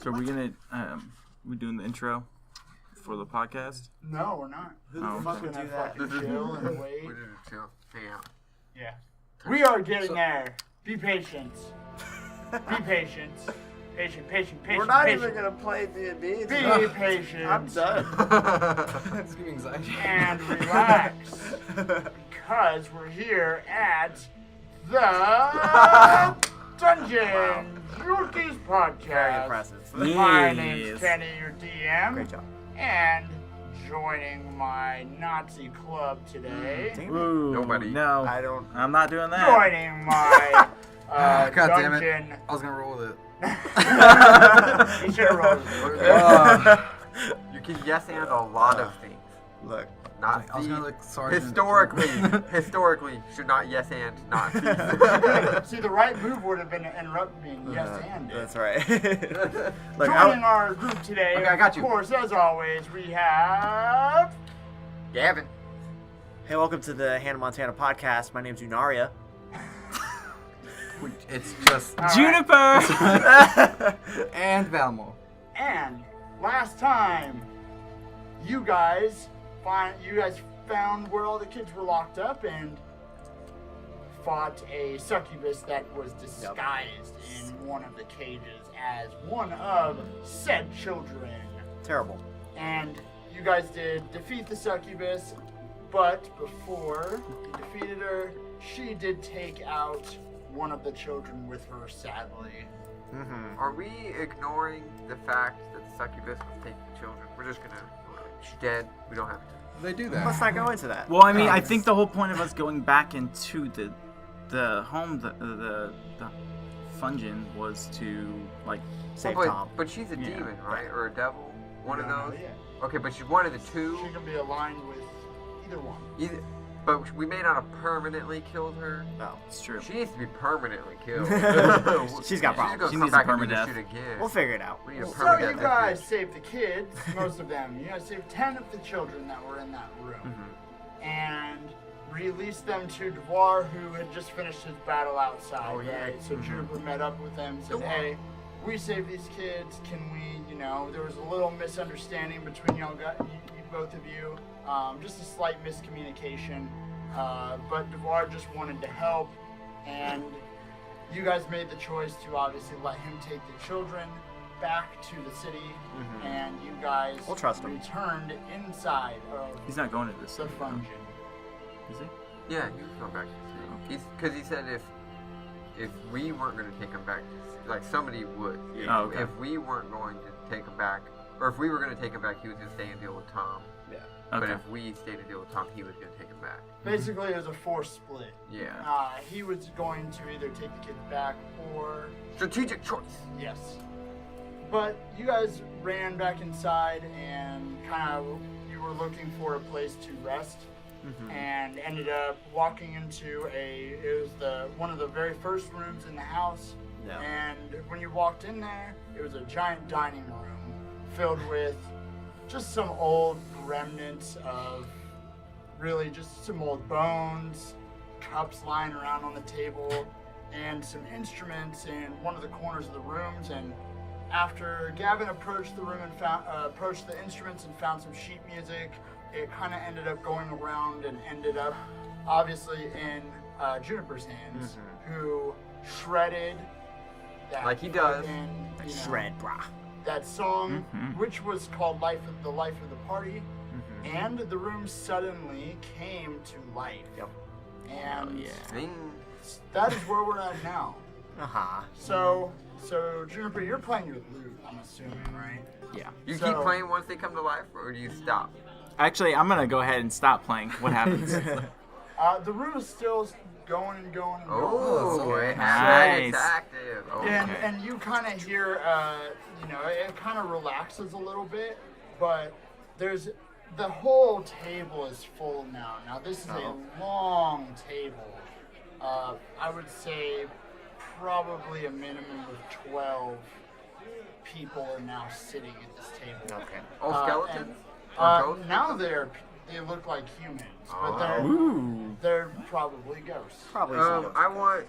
So are we gonna we doing the intro for the podcast? No, we're not. Who the fuck would do that? Fucking chill and wait. We're gonna chill. Hang out. Yeah. We are getting there. Be patient. Be patient. Patient. We're not patient. even gonna play D&D. Be patient. I'm done. It's giving me anxiety. And relax. Because we're here at the Dungeon Rookies Podcast. Very impressive. My name's Yes. Kenny, your DM. Great job. And joining my Nazi club today. Ooh, Nobody. No, I don't. I'm not doing that. Joining my God damn it. dungeon. I was gonna roll with it. You should have rolled it. You can yes and a lot of things. Look. Not I was gonna look sergeant. historically, should not yes and not. See, the right move would have been to interrupt me and yes and. That's right. Look, Joining our group today, Okay, I got you. of course, as always, we have... Gavin. Hey, welcome to the Hannah Montana podcast. My name's Unaria. It's just All right. Juniper. and Valmo. And last time, you guys found where all the kids were locked up and fought a succubus that was disguised in one of the cages as one of said children. Terrible. And you guys did defeat the succubus, but before you defeated her, she did take out one of the children with her, sadly. Mm-hmm. Are we ignoring the fact that the succubus was taking children? We're just gonna. She's dead. We don't have to. They do that. Let's not go into that. Well, I mean, I think the whole point of us going back into the home, the Fungin, was to like Save but, Tom. but she's a Yeah. demon, right? Or a devil? One of No, those? yeah. Okay, but she's one of the two. She can be aligned with either one. Either, but we may not have permanently killed her. No. it's true. She needs to be permanently killed. She's got problems. She She's needs gonna a come back and permadeath. do this shit again. We'll figure it out. We need a So permadeath. you guys saved the kids, most of them. You guys saved 10 of the children that were in that room. Mm-hmm. And released them to Devoir, who had just finished his battle outside. Oh, yeah. Right? So Juniper met up with them, said, hey, we saved these kids. Can we, there was a little misunderstanding between you both of you. Just a slight miscommunication. But Devoir just wanted to help. And you guys made the choice to obviously let him take the children back to the city. Mhm. And you guys We'll trust him. returned inside of He's not going to this. the Fungin. Is he? Yeah, he was going back to the city. Because he said if we weren't going to take him back, like somebody would. Oh, okay. If we weren't going to take him back, or if we were going to take him back, he was going to stay and deal with Tom. Yeah. But Okay. if we stayed to deal with Tom, he was going to take him back. Basically, it was a forced split. Yeah. He was going to either take the kids back or Strategic choice. yes. But you guys ran back inside and you were looking for a place to rest, Mm-hmm. and ended up walking into one of the very first rooms in the house. Yeah. And when you walked in there, it was a giant dining room filled with just some old remnants of really just some old bones, cups lying around on the table, and some instruments in one of the corners of the rooms. And after Gavin approached the room and approached the instruments and found some sheet music, it kind of ended up going around and ended up obviously in Juniper's hands, who shredded that. Like he does. fucking, Shred, brah. that song, Mhm. which was called the life of the party, and the room suddenly came to life. Yep. And Oh, yeah. Zing. that is where we're at now. Uh-huh. So Juniper, you're playing your lute, I'm assuming, right? Yeah. You So- keep playing once they come to life, or do you stop? Actually, I'm gonna go ahead and stop playing. What happens? The room is still going and going and going. Oh, okay. it's Nice. active. Oh, And, Okay. and you kind of hear, it kind of relaxes a little bit, but the whole table is full now. Now, this is a long table. I would say probably a minimum of 12 people are now sitting at this table. Okay. All skeletons? and, Or ghosts? now they look like humans, but Oh. Ooh. they're probably ghosts. Probably so. I want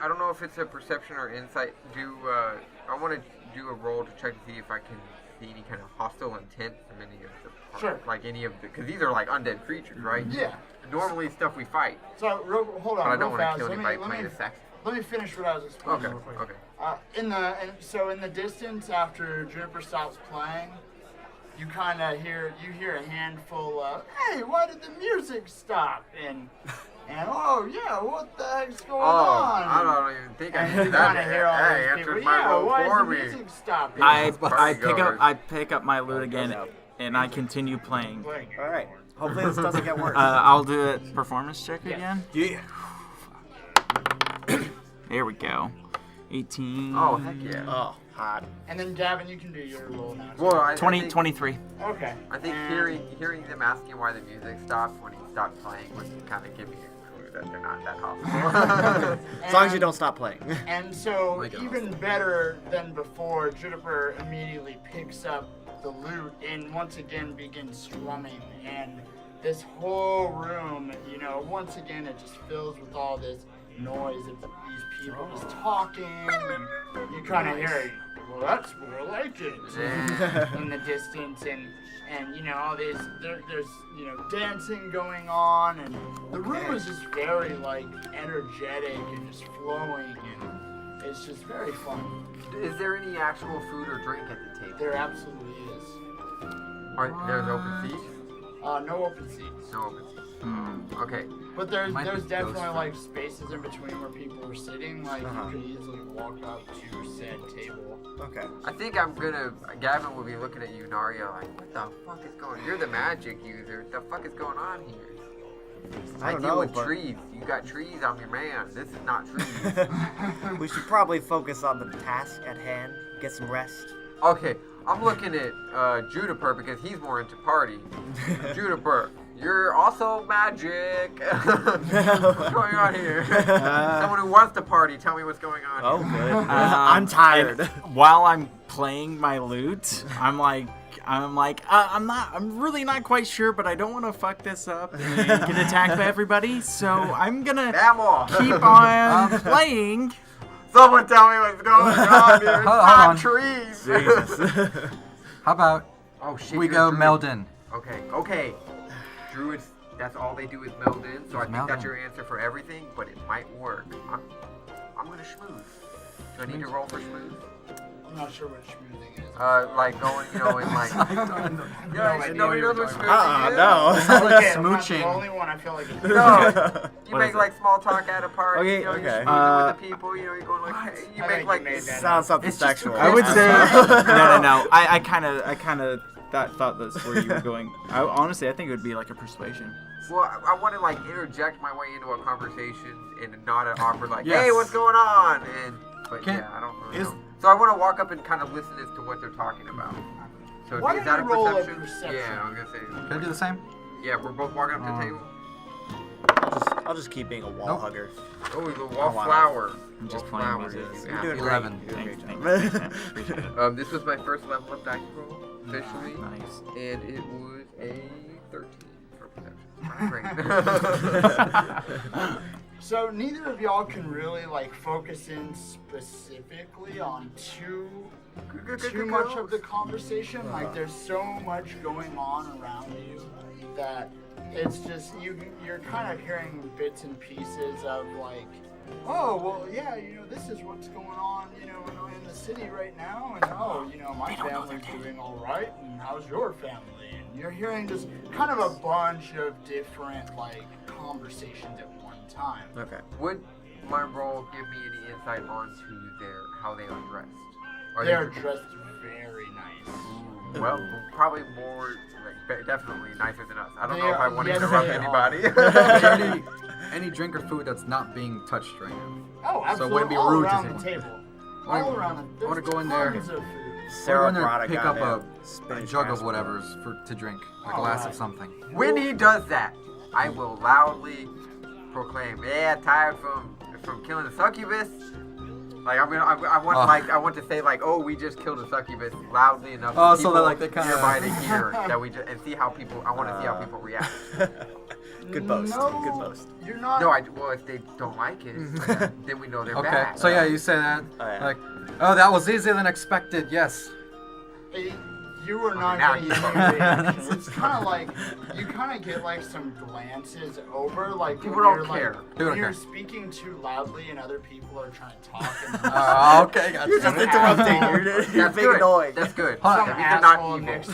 I don't know if it's a perception or insight. I want to do a roll to check to see if I can see any kind of hostile intent from any of the Sure. like any of the, because these are like undead creatures, right? Yeah. Normally stuff we fight, So hold on, but I real don't want fast. to kill anybody let playing me a sax. let me finish what I was explaining. Okay. real quick. Okay. In the distance after Juniper stops playing, you kind of hear a handful of, "Hey, why did the music stop?" and "Oh yeah, what the heck's going Oh, on?" I don't even think I And did you that. kind of hear all Hey, those people. answered my Yeah, role why for is the me. music stopping? I pick up my lute again, and I continue playing. All right. Hopefully this doesn't get worse. I'll do a performance check again. Yeah. There we go. 18. Oh heck yeah. Oh, hot. And then Gavin, you can do your roll now. Well, I 20, think, 23. Okay. I think hearing them asking why the music stopped when he stopped playing would kind of give me a clue that they're not that hostile. As long as you don't stop playing. And so, Like it even better than before, Juniper immediately picks up the lute and once again begins strumming. And this whole room, once again, it just fills with all this noise of these people just talking. And you kind of hear, "Well, that's more like it," in the distance. And all these, there's dancing going on, and the room is just very energetic and just flowing, and it's just very fun. Is there any actual food or drink at the table? There absolutely is. Are there's open seats? No open seats, No open seats. Okay. but there's Might be definitely ghost spaces in between where people are sitting. You could easily walk up to said table. Okay. I think Gavin will be looking at you, Naria, like, what the fuck is going on? You're the magic user. What the fuck is going on here? I don't deal know, with but trees. You got trees, I'm your man. This is not trees. we should probably focus on the task at hand. Get some rest. Okay, I'm looking at Juniper because he's more into party. Juniper, you're also magic. What's going on here? Someone who wants to party, tell me what's going on Oh, here. good. I'm tired. and while I'm playing my lute, I'm really not quite sure, but I don't want to fuck this up and get attacked by everybody, so I'm gonna Vamos. keep on playing. Someone tell me what's going on here. It's Hold not on. trees. Jesus. How about Oh shit. we you're go a druid. meld in? Okay. Druids, that's all they do is meld in, so I think meld that's in. your answer for everything, but it might work. I'm gonna schmooze. Do I need to roll for schmooze? I'm not sure what schmoozing is. Like going, in like... idea Nobody what knows you're what talking schmoozing no. is? Okay, I'm not smooching. the only one. I feel like it's No, you What make is like small talk at a party. Okay, You're okay. schmoozing with the people. You're going like, hey, you I make think like you made that Sounds something It's just sexual. I would say Uh, no. I kind of thought that's where you were going. Honestly, I think it would be like a persuasion. Well, I want to like interject my way into a conversation and not an awkward like, Yes. hey, what's going on? But Can- yeah, I don't really is- know. So I want to walk up and kind of listen as to what they're talking about. So Why is don't that a you roll a perception? perception? Yeah, I was gonna say. Can I do the same? Yeah, we're both walking up to the Oh. table. I'll just keep being a wall Nope. hugger. Oh, the I wanna- wallflower. I'm just Wallflower playing is music. You're doing 11. great. You're doing a Thanks, great job. thanks. Appreciate it. This was my first level of dice roll officially, Nice. and it was a 13 for perception. Great. So neither of y'all can really focus in specifically on too much of the conversation. There's so much going on around you that it's just you're kind of hearing bits and pieces of oh well, yeah, this is what's going on, in the city right now, and my family's doing all right, and how's your family? And you're hearing just kind of a bunch of different conversations at one time. Okay. Would my role give me any insight onto how they are dressed? They're dressed very nice. Well, probably more, definitely nicer than us. I don't They know if I are- want to yes, interrupt they anybody. Is there any drink or food that's not being touched right now? Oh, absolutely. So it wouldn't be all rude to around the say- table. I All wanna- around the I wanna go in there. tons of food. Sarah in there, brought a pick up goddamn a spinach jug of casserole. whatever's to drink, a All glass right. of something. When he does that, I will loudly proclaim, "Yeah, tired from killing a succubus." I want to say "Oh, we just killed a succubus" loudly enough. Oh, for so people that, they kinda- nearby to hear that we just and see how people. I want to see how people react. Good boast. No, Good boast. You're not. No, well, if they don't like it, then we know they're Okay, bad. so yeah, you say that. Oh, yeah. Like, oh, that was easier than expected, yes. You were not now getting you any reaction. It's kind of like you kind of get like some glances over, like People when don't you're care. like People when don't you're care. speaking too loudly and other people are trying to talk. And Okay, gotcha. You're just interrupting. You're That's being good. annoyed. That's good. Hold on. some That means they're not asshole evil. next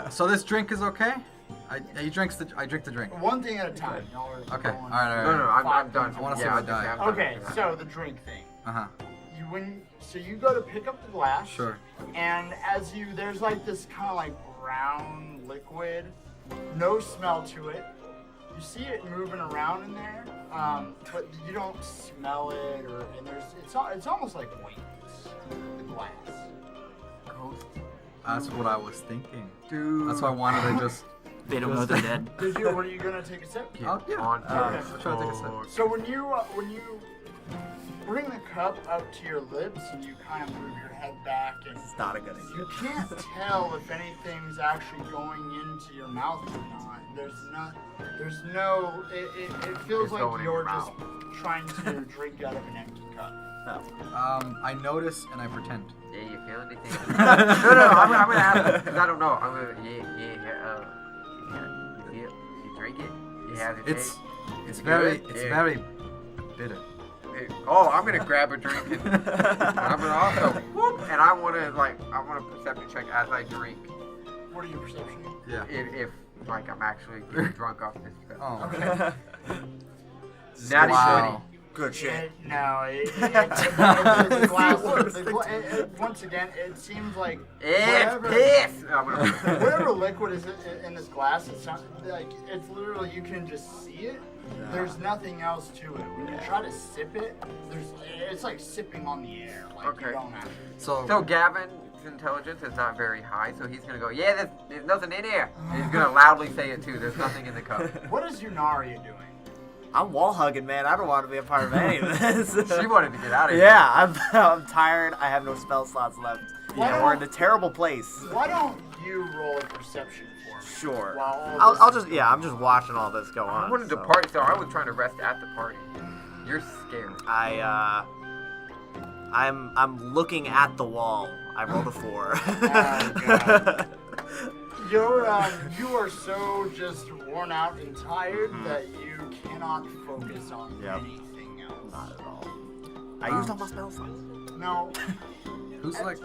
to So this drink is okay? I drink the drink. you. One thing at a time. Y'all are Okay, going alright. No, I'm done. I wanna see Yeah, if I die. I'm done. Okay, so the drink thing. Uh-huh. You go to pick up the glass. Sure. And there's like this kind of like brown liquid, no smell to it. You see it moving around in there, but you don't smell it, it's almost like weightless, the glass. That's what I was thinking. Dude. That's why I wanted to just... They don't know they're dead. Were you gonna take a sip? Oh, yeah. On Okay. I'll try to take a sip. So when you bring the cup up to your lips and you kind of move your head back and It's not a good idea. you can't tell if anything's actually going into your mouth or not. It feels It's like going in you're your just trying to drink out of an empty cup. I notice and I pretend. Yeah, you feel anything? no, I'm gonna ask because I don't know. I'm gonna, you drink it? You have it? It's good? very Yeah. very bitter. Oh, I'm gonna grab a drink and I'm gonna also whoop, and I want a perception check as I drink What are your perception? Yeah. if like I'm actually getting drunk off this stuff. Oh. Okay. Natty Wow. Good shit. Once again, it seems like It's piss. I'm gonna whatever liquid is in this glass, it's literally you can just see it. There's nothing else to it. When you try to sip it, it's like sipping on the air. Like Okay. you don't have. So Gavin's intelligence is not very high, so he's gonna go, yeah, there's nothing in here. And he's gonna loudly say it too. There's nothing in the cup. What is Yunaria doing? I'm wall hugging, man. I don't want to be a part of any of this. She wanted to get out of here. Yeah, I'm tired. I have no spell slots left. Why Yeah, don't- we're in a terrible place. Why don't you roll a perception for me? Sure. While all I'll this- just I'm just watching all this go I on. wanted to so. party, so I was trying to rest at the party. You're scared. I'm looking at the wall. I rolled a 4. God. You are so just worn out and tired that you cannot focus on Yep. anything else. Not at all. I used all my spell slots. No. Who's like...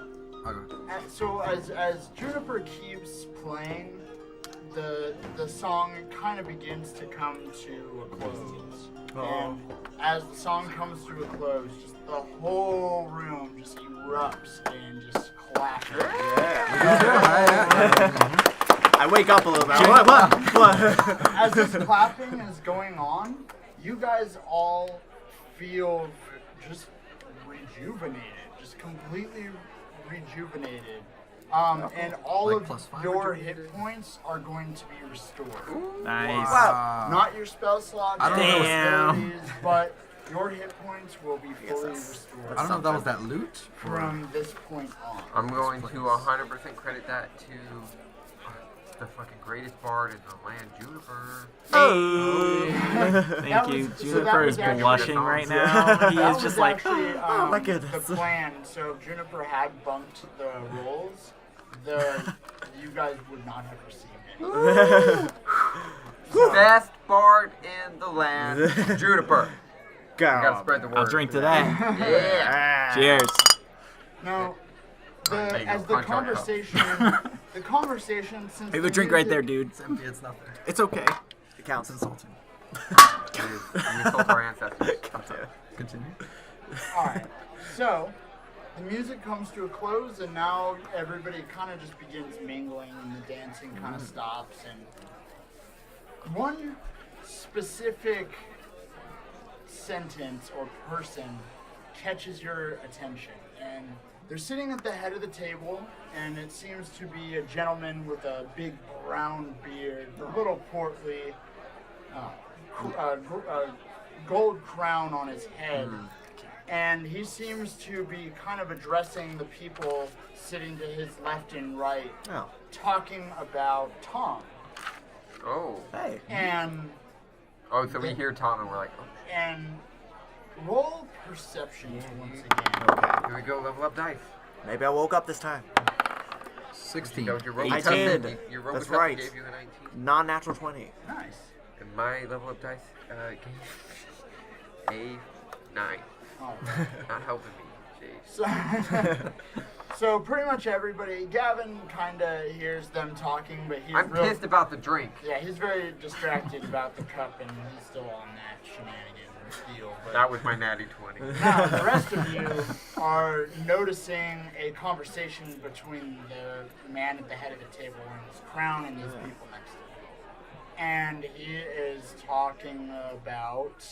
Okay. So as Juniper keeps playing, the song kind of begins to come to a close. And as the song comes to a close, just the whole room just erupts and just clashes. I wake up a little bit. What? As this clapping is going on, you guys all feel just rejuvenated, just completely rejuvenated. And all Like of +5 your rejuvenated? hit points are going to be restored. Nice. Not your spell slots, I don't or know. Damn. abilities, but your hit points will be fully that's- restored I don't know if that was that loot. from this point on. I'm going to 100% credit that to the fucking greatest bard in the land, Juniper. Thank That you. was- so Juniper that is was actually- blushing right now. He That is was just like, actually, oh my goodness. the plan. So if Juniper had bumped the rolls, you guys would not have received it. Best bard in the land, Juniper. Go. You gotta spread the word. I'll drink to that. Yeah. Cheers. Now, There you as go, the punch conversation, since Have the a drink right there, music- dude. It's empty, it's nothing. It's okay. It counts. It's insulting. It is. We insult our ancestors. Continue. All right. So the music comes to a close, and now everybody kind of just begins mingling, and the dancing kind of stops. And one specific sentence or person catches your attention, and they're sitting at the head of the table, and it seems to be a gentleman with a big brown beard, a little portly, gold crown on his head. And he seems to be kind of addressing the people sitting to his left and right, Oh. talking about Tom. Oh. Hey. And Oh, so we hear Tom and we're like, oh, And roll perceptions once again. Okay. here we go, level up dice. Maybe I woke up this time. 16. So your roll I was up, did. your roll That's was up right. gave you a 19. Non-natural 20. Nice. And my level up dice gave a 9. All Not helping me. Jeez. right. So pretty much everybody, Gavin kind of hears them talking, but he's I'm real, pissed about the drink. Yeah, he's very distracted about the cup, and he's still on that shenanigan deal. But That was my natty 20. now the rest of you are noticing a conversation between the man at the head of the table wearing his crown and his people next to him. And he is talking about,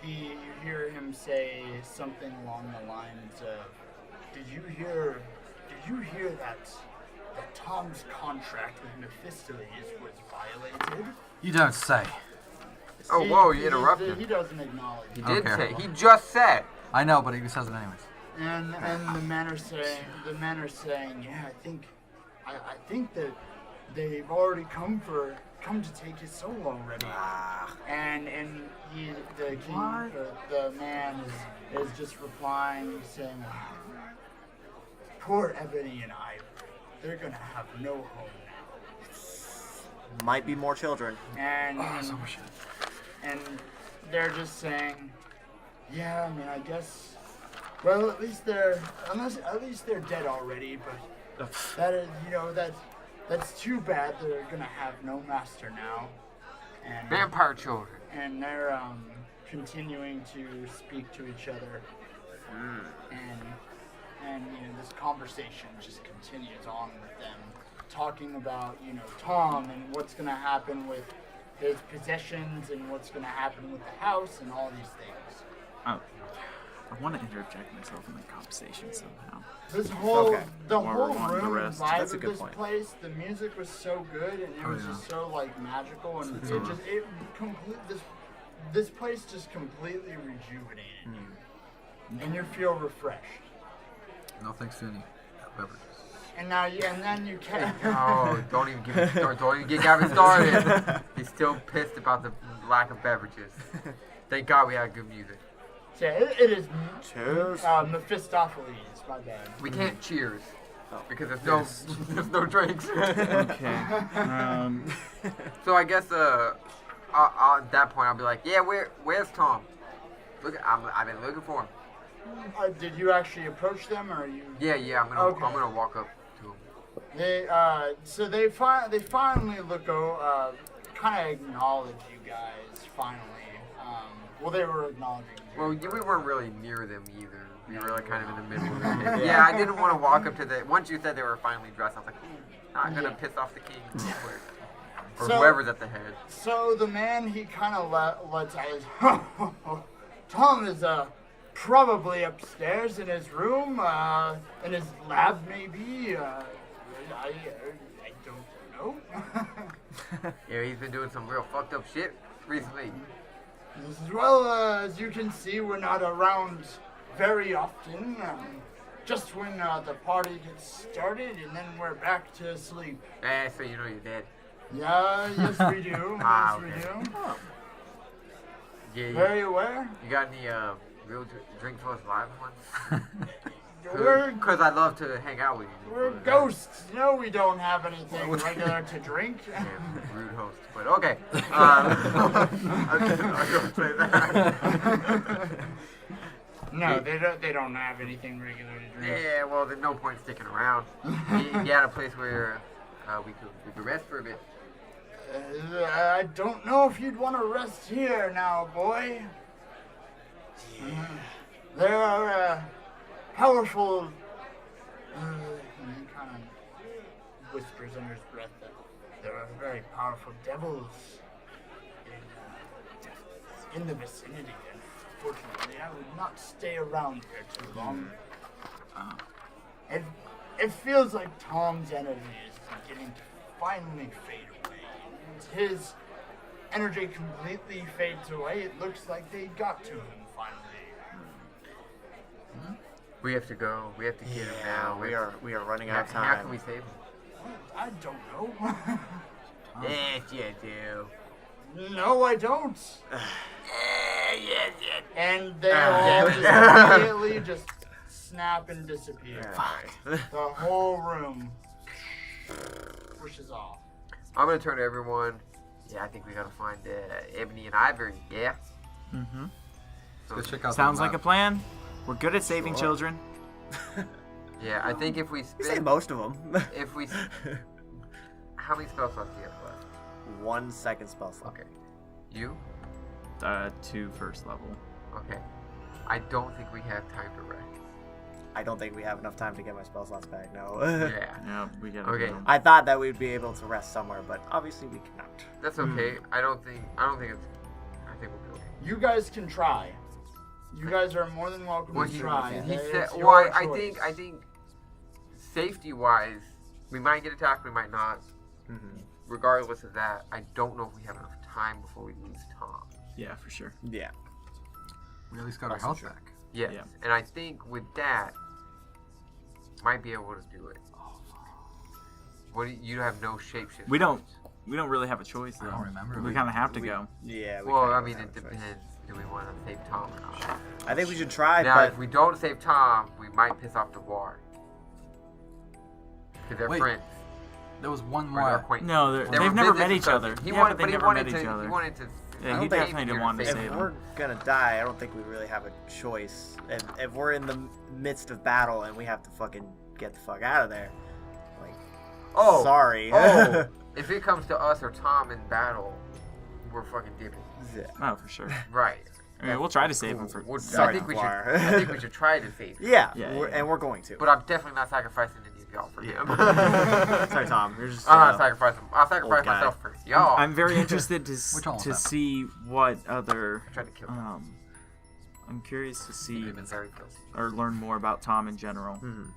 you hear him say something along the lines of, Did you hear that Tom's contract with Mephistopheles was violated? You don't say. Oh, whoa, you interrupted. He doesn't acknowledge. He it. did Okay. say. He just said. I know, but he says it anyways. And the men are saying, yeah, I think that they've already come to take his soul already. And the king, the man is just replying, saying, poor Ebony and Ivory, they're gonna have no home now. Might be more children. And they're just saying, yeah, I mean, I guess. Well, at least they're dead already. But that is, that's too bad. They're gonna have no master now. And Vampire children. and they're continuing to speak to each other. And this conversation just continues on with them, talking about Tom and what's gonna happen with his possessions and what's gonna happen with the house and all these things. Oh, I want to interject myself in the conversation somehow. This whole Okay. the While whole we're on the room rest. vibe That's a of good this point. place, the music was so good and it was just so magical and this place just completely rejuvenated you. And you feel refreshed. No thanks to any beverages. And then you can Oh, don't even get Gavin started. He's still pissed about the lack of beverages. Thank God we had good music. Yeah, it is Cheers. Mephistopheles, my bad. We can't cheers because there's no drinks. Okay. So I guess at that point I'll be like, yeah, where's Tom? I've been looking for him. Did you actually approach them, or are you? Yeah, I'm gonna walk up to him. They finally kind of acknowledge you guys finally. They were acknowledging you. Well, we weren't really near them either. We were kind of in the middle of the Yeah, I didn't want to walk up to the. Once you said they were finally dressed, I was like, not gonna piss off the king or So- whoever's at the head. So the man, he kind of lets out his, Tom is probably upstairs in his room, in his lab maybe. I don't know. Yeah, he's been doing some real fucked up shit recently. As well as you can see, we're not around very often. Just when the party gets started, and then we're back to sleep. So you know you're dead. Yeah, yes we do. Ah, Yes we okay. do. Yeah, Very aware. you got any real drink for us live ones? We're Because I'd love to hang out with you. We're but, ghosts. No, we don't have anything regular to drink. Yeah, rude host. But okay. I don't say that. No, they don't have anything regular to drink. Yeah, well, there's no point sticking around. You had a place where we could rest for a bit. I don't know if you'd want to rest here now, boy. There are powerful. And he kind of whispers under his breath that there are very powerful devils in the vicinity. Unfortunately, I would not stay around here too long. It feels like Tom's energy is beginning to finally fade away. And his energy completely fades away. It looks like they got to him finally. We have to go. We have to get him now. we are running out of How can time. we save him? I don't know. Yes, you do. No, I don't. Yes. And they all just immediately just snap and disappear. The whole room pushes off. I'm gonna turn to everyone. Yeah, I think we gotta find Ebony and Ivory. Yeah. Mm-hmm. Let's check out Sounds the like a map. plan. We're good at saving Sure. children. Yeah, I think if we We say spend, most of them. if we, how many spell slots do you have left? 1 second spell slot. Okay. You? 2 first level. Okay. I don't think we have time to rest. I don't think we have enough time to get my spell slots back. No. Yeah. Yeah, we gotta Okay. go. I thought that we'd be able to rest somewhere, but obviously we cannot. That's okay. I don't think it's. I think we'll be okay. You guys can try. You guys are more than welcome Well, to he try. said. It's Well, your I choice. think, safety-wise, we might get attacked. We might not. Mm-hmm. Regardless of that, I don't know if we have enough time before we lose Tom. Yeah, for sure. Yeah. We at least got our Also health true. back. Yes. Yeah. And I think with that, might be able to do it. What do you have no shapeshift? We don't really have a choice I though. don't remember. We kind of have to go. Yeah. Well, kinda I mean, have it a choice. depends. Do we want to save Tom or not? I think we should try, Now, but if we don't save Tom, we might piss off the war. Because they're Wait. friends. There was one Or they're more. acquaintances. No, They they've were never business met each other. associates. He Yeah, wanted, but they but he never wanted met to. each He other. wanted to. Yeah, I he don't think definitely didn't want to if save him. we're gonna die, I don't think we really have a choice. If we're in the midst of battle and we have to fucking get the fuck out of there, like, Oh, sorry. Oh, if it comes to us or Tom in battle, we're fucking dipping. Oh, for sure. Right. I mean, we'll try to save him for. We'll- I Sorry, think we should. Lamar. I think we should try to save him. Yeah, Yeah, we're, yeah. and we're going to. But I'm definitely not sacrificing any of y'all for him. Sorry, Tom. You're just. I'm not sacrificing. I'll sacrifice old guy. myself for y'all. I'm very interested to Which one was to that? see what other. I tried to kill him. I'm curious to see We've been very close. or learn more about Tom in general Mhm.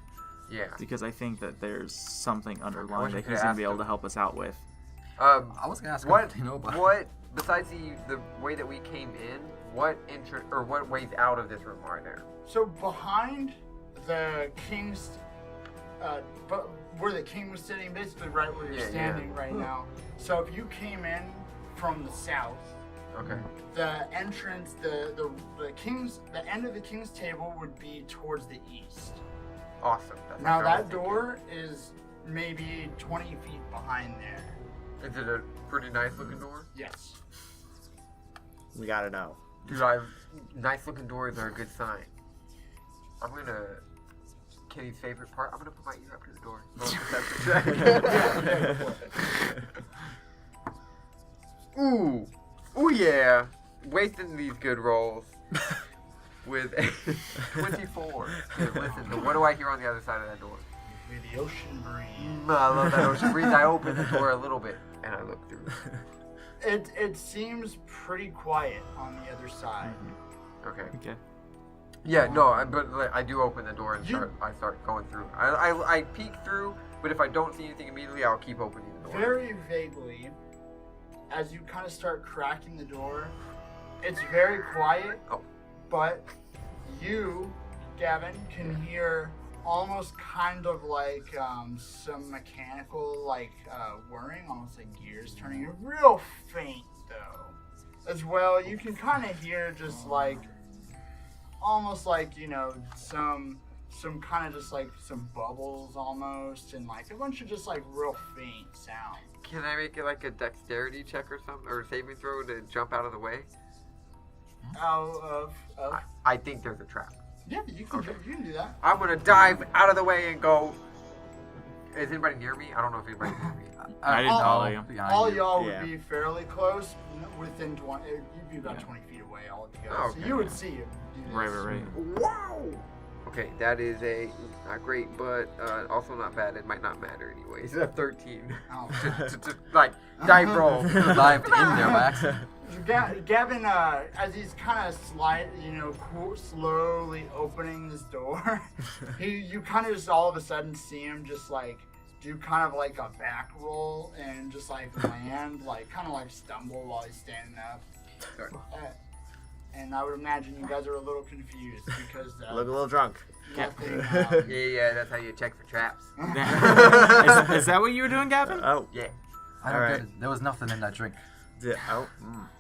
Yeah. because I think that there's something I underlying wish I that could've he's gonna asked be able him. to help us out with. I was gonna ask What? him, you know, but What? Besides the way that we came in, what what ways out of this room are there? So behind the king's, but where the king was sitting, basically right where you're Yeah, standing right now. So if you came in from the south, Okay. the entrance, the end of the king's table would be towards the east. Awesome. That's Now what I was that thinking. door is maybe 20 feet behind there. Is it a pretty nice looking door? Yes. We gotta know. Dude, nice looking doors are a good sign. I'm gonna. Kenny's favorite part. I'm gonna put my ear up to the door. Roll a perception check. Ooh. Ooh yeah. Wasting these good rolls. With a 24. Dude, listen, so what do I hear on the other side of that door? The ocean breeze. I love that ocean breeze. I open the door a little bit and I look through. It seems pretty quiet on the other side. Okay. Okay. Yeah, no, but like, I do open the door and You- I start going through. I peek through, but if I don't see anything immediately, I'll keep opening the door. Very vaguely, as you kind of start cracking the door, it's very quiet, Oh. but you, Gavin, can hear almost kind of like some mechanical whirring, almost like gears turning. Real faint though. As well, you can kind of hear just like almost like, you know, some kind of just like some bubbles almost, and like a bunch of just like real faint sound. Can I make it like a dexterity check or something, or a saving throw to jump out of the way? Out of I think there's a trap. yeah, you can Okay. you can do that. I'm gonna dive out of the way and go. Is anybody near me? I don't know if anybody's near me. I didn't follow you. behind All you. y'all Yeah. would be fairly close, within 20. You'd be about 20 feet away altogether, Oh, so okay. you would see him do this. Right. Wow. Okay, that is a not great, but also not bad. It might not matter anyways. A 13. Oh. to like dive roll. Dived in there by accident. Gavin, as he's kind of slowly opening this door, you kind of just all of a sudden see him just like do kind of like a back roll and just like land, like kind of like stumble while he's standing up. Sorry. And I would imagine you guys are a little confused because Look a little drunk. nothing. Yeah, that's how you check for traps. is that what you were doing, Gavin? Oh, Yeah. I don't Alright. get it. There was nothing in that drink. Oh.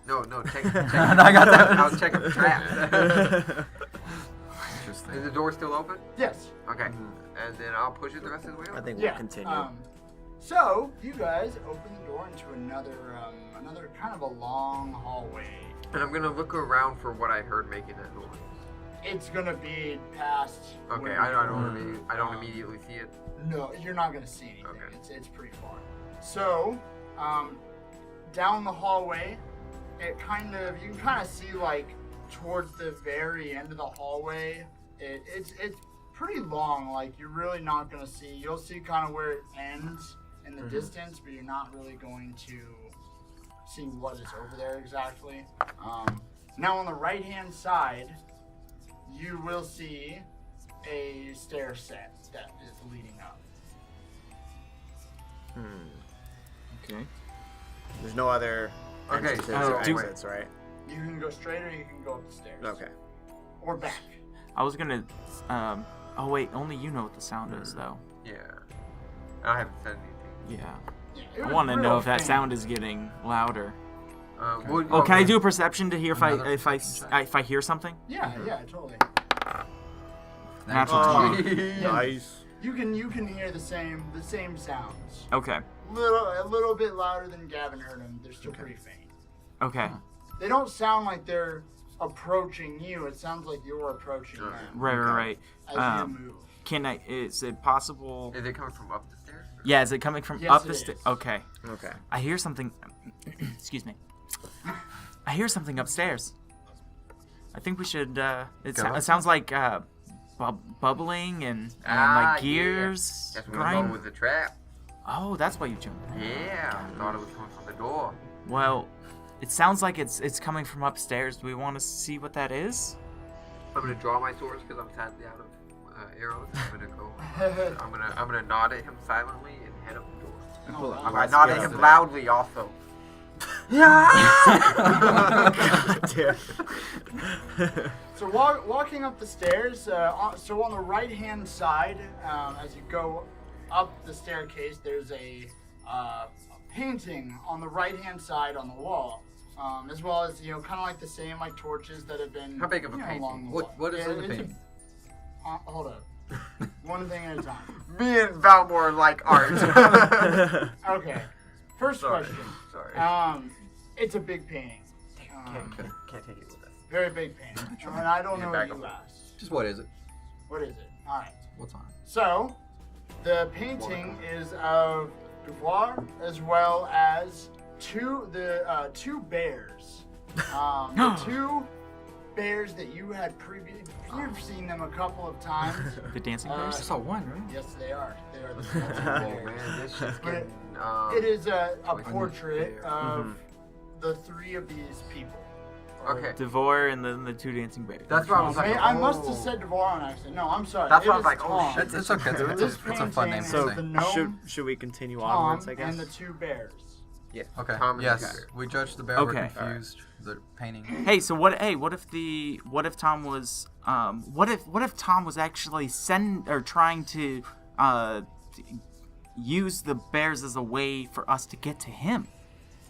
No, check. I got that. I was checking for traps. Interesting. Is the door still open? Yes. Okay. And then I'll push it the rest of the way. I think Yeah. we'll continue. So you guys open the door into another kind of a long hallway. And I'm gonna look around for what I heard making that noise. It's gonna be past. Okay, where I you don't were. immediately see it. No, you're not gonna see anything. Okay. It's pretty far. So, down the hallway, you can kind of see like towards the very end of the hallway. It's pretty long. Like you're really not gonna see. You'll see kind of where it ends in the distance, but you're not really going to see what is over there exactly. Now on the right hand side, you will see a stair set that is leading up. Okay. There's no other Okay, entrances so- or exits, right? You can go straight or you can go up the stairs. Okay. Or back. I was gonna. Oh wait, only you know what the sound is, though. Yeah. I haven't said anything. Yeah. Yeah, it I was want to know real if that faint. sound is getting louder. Would- Oh, can I okay. do a perception to hear if Another if I hear something? Yeah, totally. Natural Oh. 20. Nice. You can hear the same sounds. Okay. A little bit louder than Gavin heard them. They're still pretty faint. Okay. They don't sound like they're approaching you. It sounds like you're approaching them Right. as Um, you move. Can I? Is it possible? Is it coming from up the stairs? Yeah. Is it coming from Yes, up it the is. stairs? Okay. Okay. I hear something. Excuse me. I hear something upstairs. I think we should. It sounds like bubbling and like gears That's what we grind. go with the trap. Oh, that's why you jumped. Yeah, I thought it was coming from the door. Well, it sounds like it's coming from upstairs. Do we want to see what that is? I'm gonna draw my swords because I'm sadly out of arrows. I'm gonna go. I'm gonna nod at him silently and head up the door. Oh, wow. I nod at him loudly also. So walking up the stairs, so on the right-hand side, as you go up the staircase, there's a painting on the right-hand side on the wall, as well as kind of like the same like torches that have been. How big of a along painting? the wall. What is in the it's painting? Hold up. One thing at a time. Me and Valmore like art. Okay. First Sorry. question. Sorry. It's a big painting. Can't take it with us. Very big painting. And I don't Get know back what you up. asked. Just what is it? What is it? All right. What's on it? So, the painting is of Duvoir as well as two bears. The two bears that you had previously, you've seen them a couple of times. The dancing Uh, I bears? saw one, right? Yes, they are. They are the two Oh bears. man, this shit's But getting. It is a Like a portrait bear. of the three of these people. Okay. Devore and then the two dancing bears. That's what I was like. I must have oh. said Duvoir on accident. No, I'm sorry. That's It what I was is like, oh, Tom. shit. It's okay. This It's a fun name. painting So is the gnome, should we continue Tom, onwards? I guess. and the two bears. Okay. Tom and the Yes, bear. we judged the bear. Okay. We're confused. The painting. Hey, so what? Hey, what if Tom was what if Tom was actually trying to use the bears as a way for us to get to him?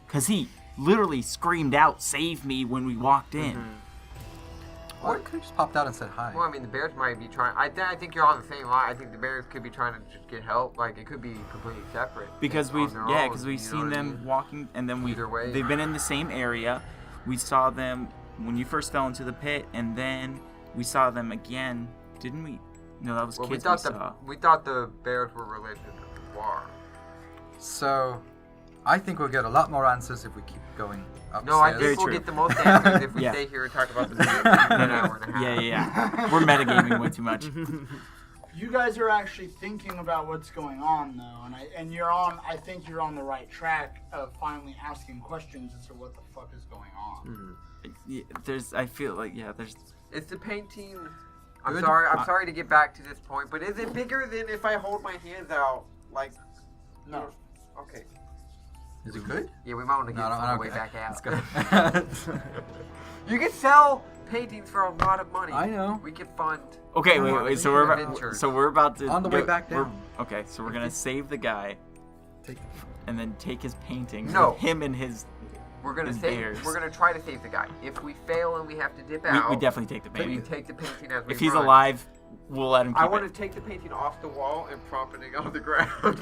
Cause he literally screamed out, "Save me!" when we walked in. Or it could have just popped out and said hi. Well, I mean, the bears might be trying. I think you're on the same line. I think the bears could be trying to just get help. Like it could be completely separate. Because on we've their because own, we've you know seen what I them mean? walking, and then Either way. they've been in the same area. We saw them when you first fell into the pit, and then we saw them again, didn't we? No, that was Well, we kids thought we thought the bears were related to the war. So, I think we'll get a lot more answers if we keep going upstairs. No, I Very think we'll true. get the most answers if we Yeah. stay here and talk about the bears for an hour and a half. Yeah. We're metagaming way too much. You guys are actually thinking about what's going on though, and you're on. I think you're on the right track of finally asking questions as to what the fuck is going on. Yeah, I feel like there's. Is the painting? I'm Good. sorry. I'm sorry to get back to this point, but is it bigger than if I hold my hands out? Like, No. okay. Is it good? Yeah, we might want to get No, on the way okay. back out. Let's go. You can sell paintings for a lot of money. I know. We can fund. Okay, wait. So we're Adventures. we're about to On the way back down. Okay, so we're gonna save the guy Take and then take his painting. No. with him and his. We're gonna and save. bears. We're gonna try to save the guy. If we fail and we have to dip out, We definitely take the we painting. take the painting as we If he's run. alive, we'll let him keep I want it. to take the painting off the wall and prop it on the ground. I'm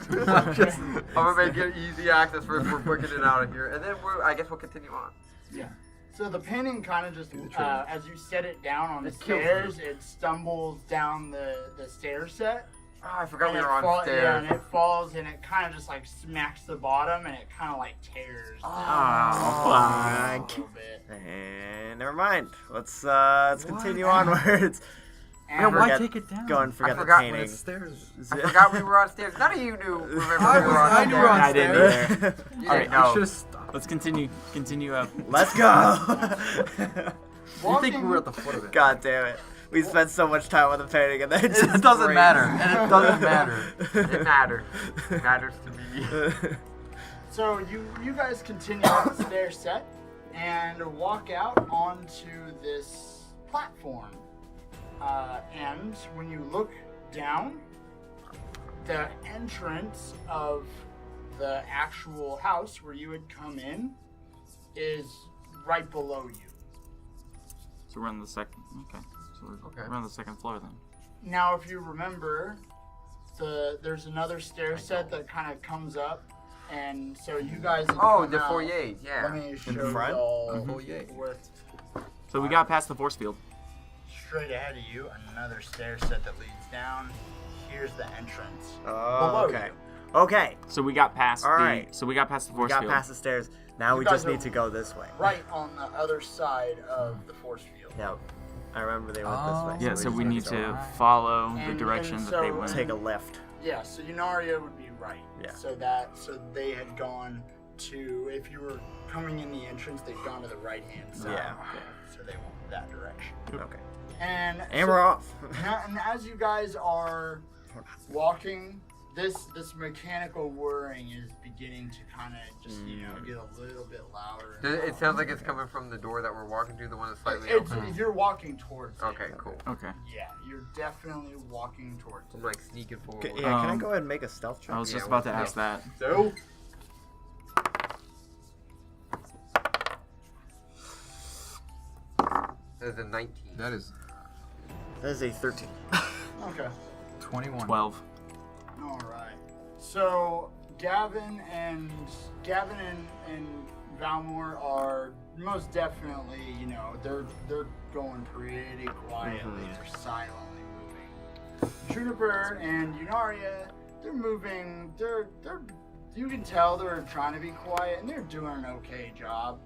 gonna make it easy access for if we're booking it out of here, and then I guess we'll continue on. Yeah. So the painting kind of just, as you set it down on the It kills stairs, it stumbles down the stair set. Oh, I forgot And we it were on yeah, stairs. and it falls and it kind of just like smacks the bottom and it kind of like tears. Oh, a fuck. little bit. And never mind. Let's continue onwards. And Yeah, why Forget- take it down? Go and forget the forgot painting. It's stairs. I forgot we were on stairs. None of you remember we were on I knew we were on I didn't stairs. either. You All right, didn't no. know. Should have stopped. Let's continue up. Let's go. You think we were at the foot of it? God damn it. We spent so much time on the painting and then it just It doesn't breaks. matter, and it doesn't matter. It matters. It matters to me. so you guys continue up the stair set and walk out onto this platform. And when you look down, the entrance of the actual house where you had come in is right below you. So we're on the second. Okay. So Okay. we're on the second floor then. Now, if you remember, there's another stair set that kind of comes up, and so you guys. had Oh, come the out. foyer. Yeah. Let me show front? y'all Foyer. with So we got past the force field. straight ahead of you another stair set that leads down. Here's the entrance. Oh, Below okay. Okay. So we got past All right. So we got past the We force got field. past the stairs. Now You we guys just are- need to go this way. Right on the other side of the force field. Yep. I remember they went Oh. this way. Yeah, so we just need to to Alright. follow the And- direction and that they so- went. take a left. Yeah, so Yunaria would be right. Yeah. So they had gone to, if you were coming in the entrance, they'd gone to the right hand side. Yeah. So they went that direction. Okay. And And we're off. And as you guys are walking, this mechanical whirring is beginning to kind of just get a little bit louder. and It louder. sounds like it's coming from the door that we're walking through, the one that's slightly It's, open. you're walking towards it. Okay, cool. Okay. Yeah, you're definitely walking towards I'm it. like sneaking forward. Yeah, can I go ahead and make a stealth check? I was just Yeah, about to well, ask that. So There's a 19. That is That is a 13. okay. 21. 12. All right. So Gavin and Valmore are most definitely, they're going pretty quietly. They're silently moving. Juniper and Yunaria, they're moving. They're you can tell they're trying to be quiet and they're doing an okay job.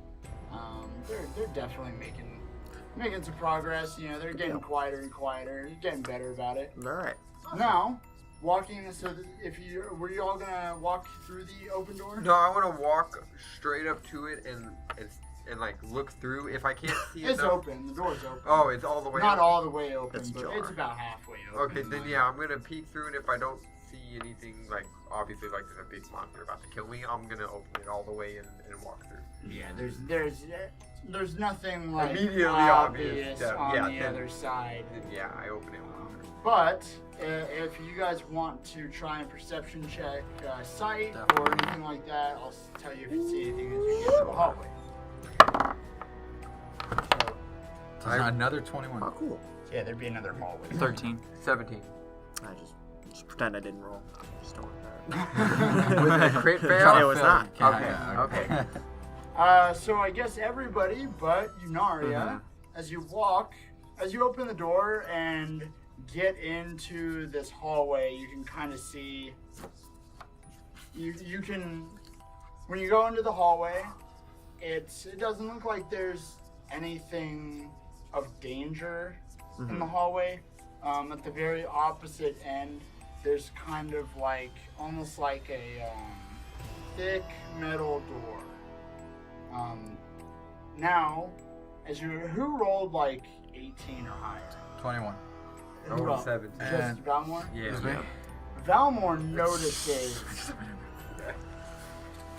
They're definitely making some progress. They're getting quieter and quieter. They're getting better about it. All right. Now, walking. So, were you all gonna walk through the open door? No, I want to walk straight up to it and like look through. If I can't see It's enough- open. The door's open. Oh, it's all the way. Not up. all the way open, It's but ajar. it's about halfway open. Okay, then yeah, I'm gonna peek through, and if I don't see anything, like obviously like there's a big monster about to kill me, I'm gonna open it all the way and walk through. Yeah, there's nothing like Immediately obvious obvious. Yeah, on yeah, the then- other side. Then yeah, I open it and walk through. But if you guys want to try and perception check sight or anything like that, I'll tell you if you see anything as you get to the hallway. So, Another 21. Oh, cool. yeah, there'd be another hallway. 13. 17. I just pretend I didn't roll. Just don't worry about it. Was it a crit fail? It was not. Okay. So I guess everybody but Yunaria, as you open the door and get into this hallway, you can kind of see. You can, when you go into the hallway, it doesn't look like there's anything of danger in the hallway. At the very opposite end, there's kind of like almost like a thick metal door. Now, who rolled like 18 or higher? 21. I rolled 17. Just And- Valmore? Yeah. Valmore notices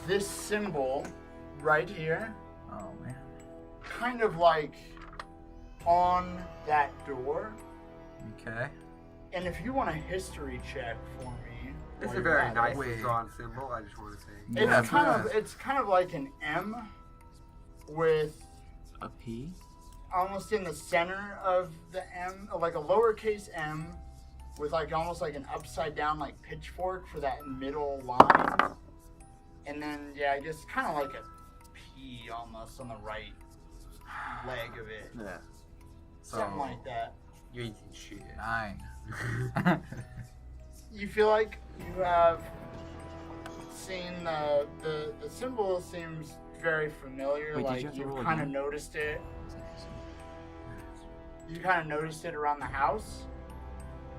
this symbol right here, Oh, man. kind of like on that door. Okay. And if you want a history check for me, It's while a you're very at nice it, Wait. drawn symbol. I just want to say. It's Yeah, kind it's of it's kind of like an M, with A P? almost in the center of the M, like a lowercase m, with like almost like an upside down like pitchfork for that middle line. And then, yeah, I guess kind of like a P almost on the right leg of it. Yeah. Something like that. You ain't seen shit. 9. You feel like you have seen the symbol seems very familiar. Wait, did like you have to you've roll kind of again? noticed it. You kind of noticed it around the house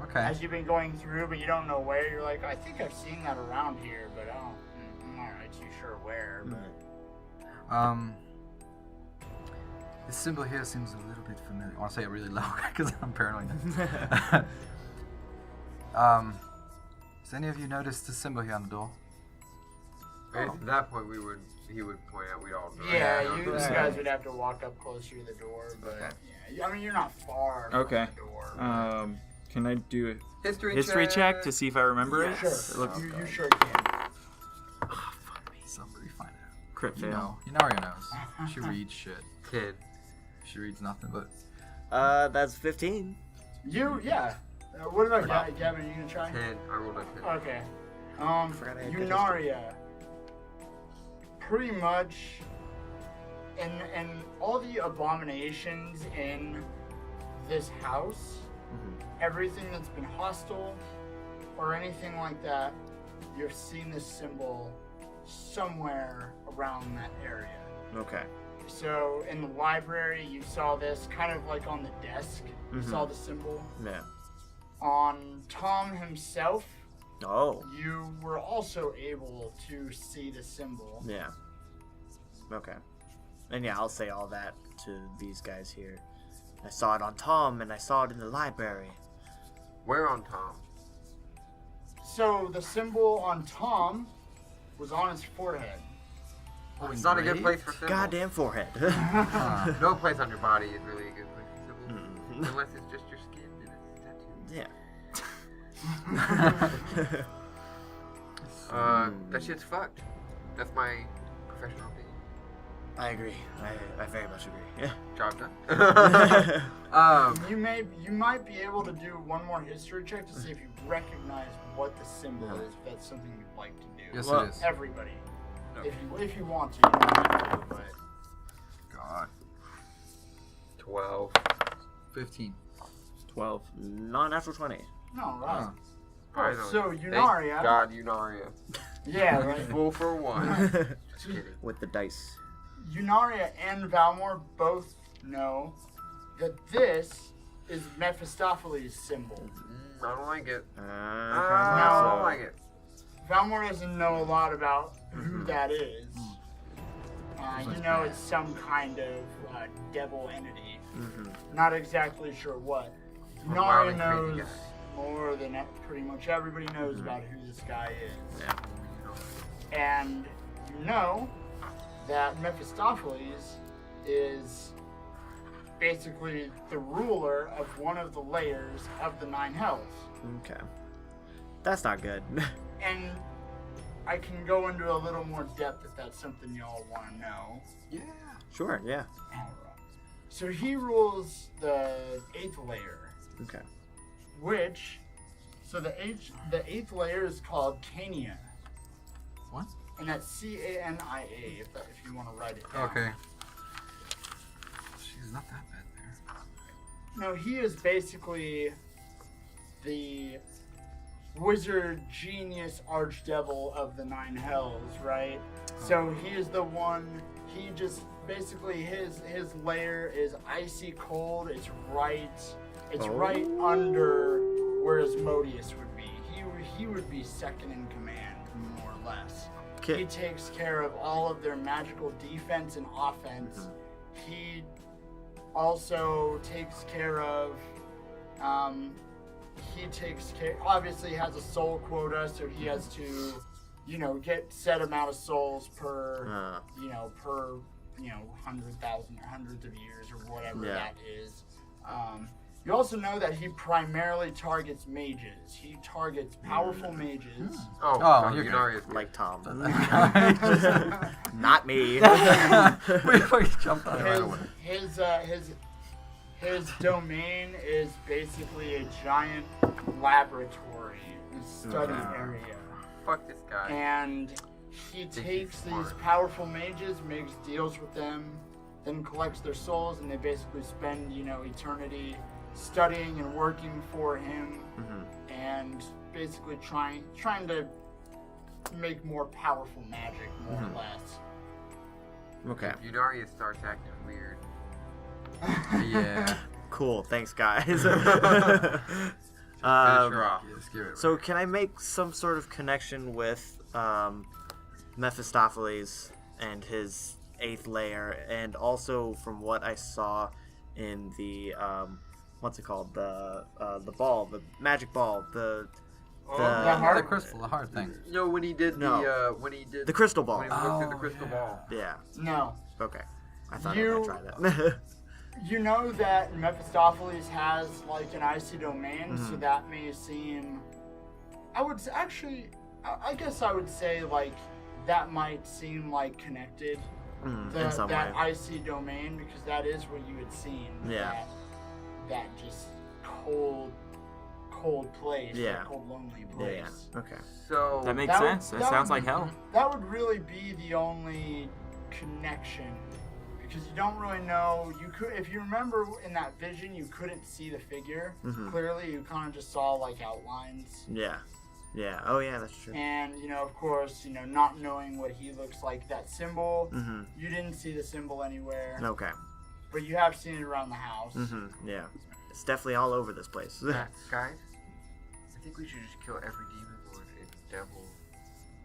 Okay. as you've been going through, but you don't know where. You're like, I think I've seen that around here, but I'm not really too sure where. But This symbol here seems a little bit familiar. I'll say it really loud because I'm paranoid. Has any of you noticed the symbol here on the door? At that point, he would point out we'd all know. yeah, that. you guys would have to walk up closer to the door, but yeah, I mean you're not far Okay. from the door. Can I do a History check to see if I remember it? Sure, It looks you sure can. Somebody find out. crit You fail. know, Yunaria knows. She reads shit. Kid. She reads nothing but. That's 15. Yeah. What about Gavin? Are you gonna try? 10. I rolled a 10. Okay. Forgot I had good Yunaria. Pretty much, and all the abominations in this house, everything that's been hostile or anything like that, you've seen this symbol somewhere around that area. Okay. So in the library, you saw this kind of like on the desk. You saw the symbol. Yeah. On Tom himself, Oh. you were also able to see the symbol. Yeah. Okay. And yeah, I'll say all that to these guys here. I saw it on Tom, and I saw it in the library. Where on Tom? So the symbol on Tom was on his forehead. It's not a good place for symbols. Goddamn forehead. No place on your body is really a good place for symbols. Unless it's just your skin and it's tattooed. Yeah. That shit's fucked. That's my professional opinion. I agree. I very much agree. Job done. You might be able to do one more history check to see if you recognize what the symbol is. If that's something you'd like to do. Yes, Well, it is. Everybody, Okay. if you want to, you don't have to, but God. 12. 15. 12. Non-natural 20. no, right. Oh. Finally. So, Thank Yunaria. God, Yunaria. Yeah, right. Fool for one. Just kidding. With the dice. Yunaria and Valmor both know that this is Mephistopheles' symbol. I don't like it. I don't like it. Valmor doesn't know a lot about who that is. You know it's some kind of devil entity. Not exactly sure what. Some wild Yunaria and crazy knows guy. more than pretty much everybody knows about who this guy is. Yeah. And you know that Mephistopheles is basically the ruler of one of the layers of the Nine Hells. Okay. That's not good. And I can go into a little more depth if that's something y'all want to know. Yeah. Sure, yeah. So he rules the 8th layer, Okay. which, so the eighth layer is called Cania. What? And that's C-A-N-I-A, if you want to write it down. Okay. She's not that bad there. No, he is basically the wizard, genius, archdevil of the Nine Hells, right? So he is the one, he just, basically his lair is icy cold, it's right under where Asmodeus would be. He would be second in command, more or less. Okay. He takes care of all of their magical defense and offense. He also takes care of, obviously has a soul quota, so he has to, get set amount of souls per, per 100,000 or hundreds of years or whatever Yeah. that is. You also know that he primarily targets mages. He targets powerful mages. Oh, Oh, so you're Yunari is Like Tom. Just- Not me. we jumped on it right away. His domain is basically a giant laboratory, study area. Fuck this guy. And he takes these smart. powerful mages, makes deals with them, then collects their souls, and they basically spend, eternity studying and working for him, and basically trying to make more powerful magic, more or less. Okay. Yunari starts acting weird. Yeah. Cool. Thanks, guys. Finish her off. Yes, give it So can I make some sort of connection with Mephistopheles and his 8th layer, and also from what I saw in the what's it called, the ball, the magic ball, the the crystal, the hard thing. You know when he did the crystal ball. when he looked through the Oh, crystal yeah. ball. Yeah. No. Okay. I thought You- I might try that. You know that Mephistopheles has like an icy domain, so that may seem. I guess I would say like that might seem like connected. In some that way. icy domain, because that is what you had seen. Yeah. That just cold place. Yeah. That cold, lonely Yeah. place. Okay. So That makes That would- sense. That that sounds would- like hell. That would really be the only connection, because you don't really know. You could, if you remember in that vision, you couldn't see the figure clearly. You kind of just saw like outlines. Yeah. Yeah. Oh yeah, that's true. And of course, not knowing what he looks like, that symbol, you didn't see the symbol anywhere, Okay. but you have seen it around the house. Yeah. It's definitely all over this place. guys, I think we should just kill every demon lord and devil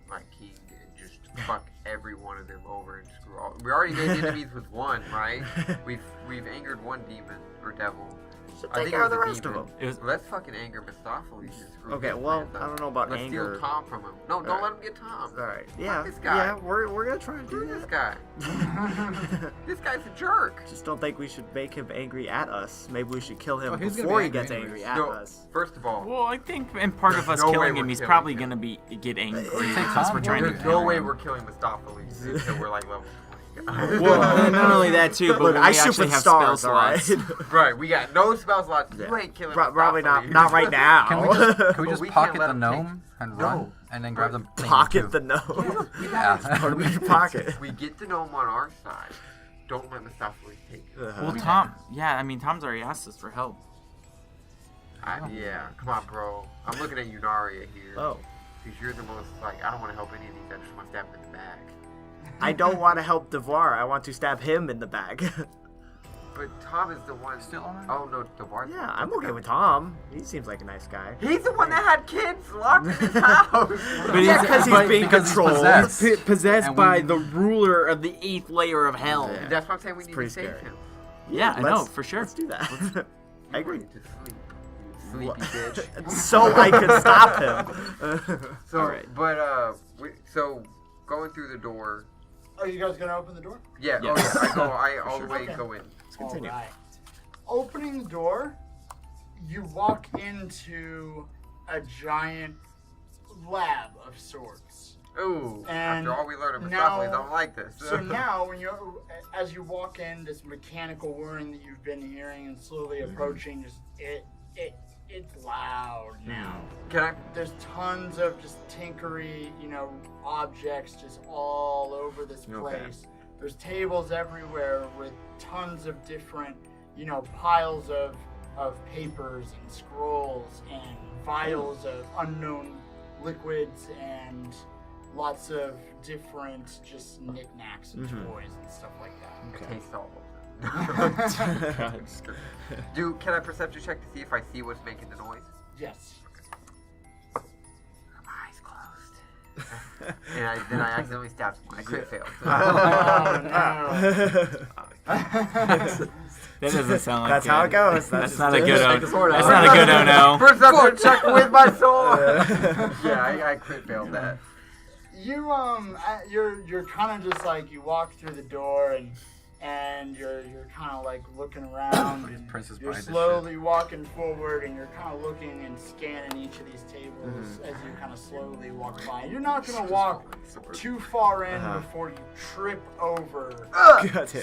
like king and just fuck every one of them over and screw all. We already made enemies with one, right? We've angered one demon or devil. So I take think out it was the a rest of demon. them. It was Let's fucking anger Mephistopheles and screw Okay, his well, plans up. I don't know about Let's anger. steal Tom from him. No, don't Alright. let him get Tom. All right. Yeah. this guy. Yeah. We're gonna try and Screw do this that. guy. This guy's a jerk. Just don't think we should make him angry at us. Maybe we should kill him Oh, he's gonna before be he angry gets anyways. angry at No, us. first of all, Well, I think, and part of us No way killing we're him, he's killing probably him. gonna get angry Take because Tom? we're trying to there's kill no way him. we're killing Mephistopheles until we're like level 20. Well, not only that too, but Look, we I shoot actually with have spell stars, all right. slots. Right, we got no spell slots. You Yeah. ain't killing Probably not. Mephistopheles. Not right now. Can we But just we can't pocket let the him gnome and run No. and then grab them? Pocket the gnome. Yeah. Put him in your pocket. We get the gnome on our side. Don't let Mephistopheles take it. Well, Tom, yeah, I mean, Tom's already asked us for help. Yeah, come on, bro. I'm looking at Yunaria here. Oh. Because you're the most, like, I don't want to help any of these. I just want to stab them in the back. I don't want to help Devoir. I want to stab him in the back. But Tom is the one. Still on it? Oh, no, Devar's Yeah, I'm okay with Tom. He seems like a nice guy. He's the one that had kids locked in his house. Yeah, because he's being because he's controlled. possessed. Possessed And by we- the ruler of the 8th layer of hell. Yeah. That's what I'm saying. We need pretty to save scary. him. Yeah, I know, Let's- for sure. Let's do that. I agree. To sleep. You sleepy bitch. So I could stop him. So, Alright. but so going through the door. Are you guys gonna open the door? Yeah. Yes. Oh, yeah. I all the sure. way Okay. go in. Let's continue. All right. Opening the door, you walk into a giant lab of sorts. Ooh. And After all we learned of now- Mephistopheles, I don't like this. So now, as you walk in, this mechanical whirring that you've been hearing and slowly approaching, it's loud now. Can I? There's tons of just tinkery, objects just all over this place. There's tables everywhere with tons of different, piles of papers and scrolls and vials of unknown liquids and lots of different just knickknacks and toys and stuff like that. Taste all of them. Can I perception check to see if I see what's making the noise? Yes. Eyes closed. And then I accidentally stabbed someone. I crit failed. Oh, That doesn't sound like That's how it goes. That's That's not a just good take oh. the sword That's out. not a good oh no. Perception check with my sword. Yeah, I crit failed that. you're kind of just like, you walk through the door and you're kind of like looking around, and Princess you're Bride this slowly walking forward, and you're kind of looking and scanning each of these tables as you kind of slowly walk by. You're not gonna walk too far in before you trip over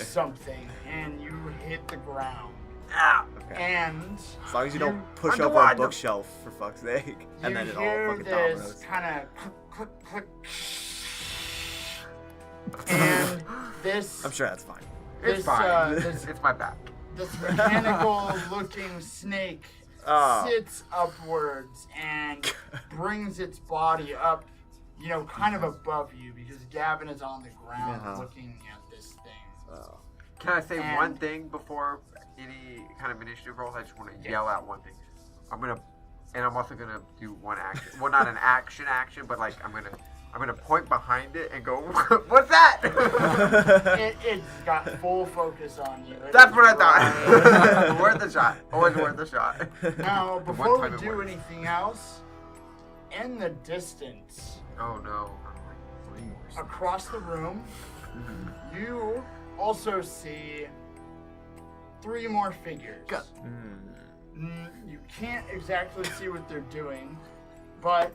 something and you hit the ground. Okay. And As long as you don't push I over don't a want to- bookshelf, for fuck's sake. And then you it all hear fucking this dominoes. kind of click, click, click. And this I'm sure that's fine. It's this, fine. this It's my back. this mechanical-looking snake sits upwards and brings its body up, you know, kind of above you, because Gavin is on the ground looking at this thing. Can I say And- one thing before any kind of initiative rolls? I just want to yell out one thing. I'm also gonna do one action. Well, not an action, but like I'm gonna point behind it and go, "What's that?" It's got full focus on you. It That's is what I right- thought. Worth the shot. Always worth the shot. Now, The before one time we it do works. anything else, in the distance, Oh no. across the room, you also see 3 more figures. You can't exactly see what they're doing, but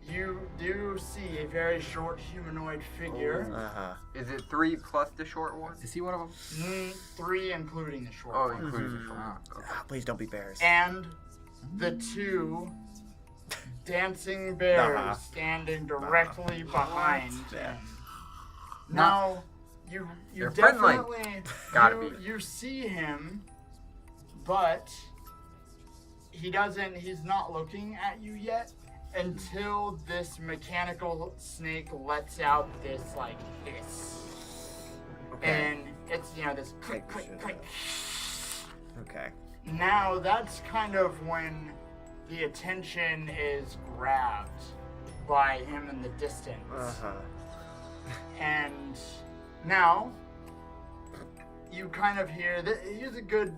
you do see a very short humanoid figure. Is it 3 plus the short one? Is he one of them? 3 including the short Oh, one. including the short one. Okay. Please don't be bears. And the 2 dancing bears standing directly behind him. Now, you They're friendly. definitely Gotta be. you see him, but he's not looking at you yet until this mechanical snake lets out this like hiss. And it's, you know, this click, click, click. Okay. Now that's kind of when the attention is grabbed by him in the distance. And now you kind of hear that he's a good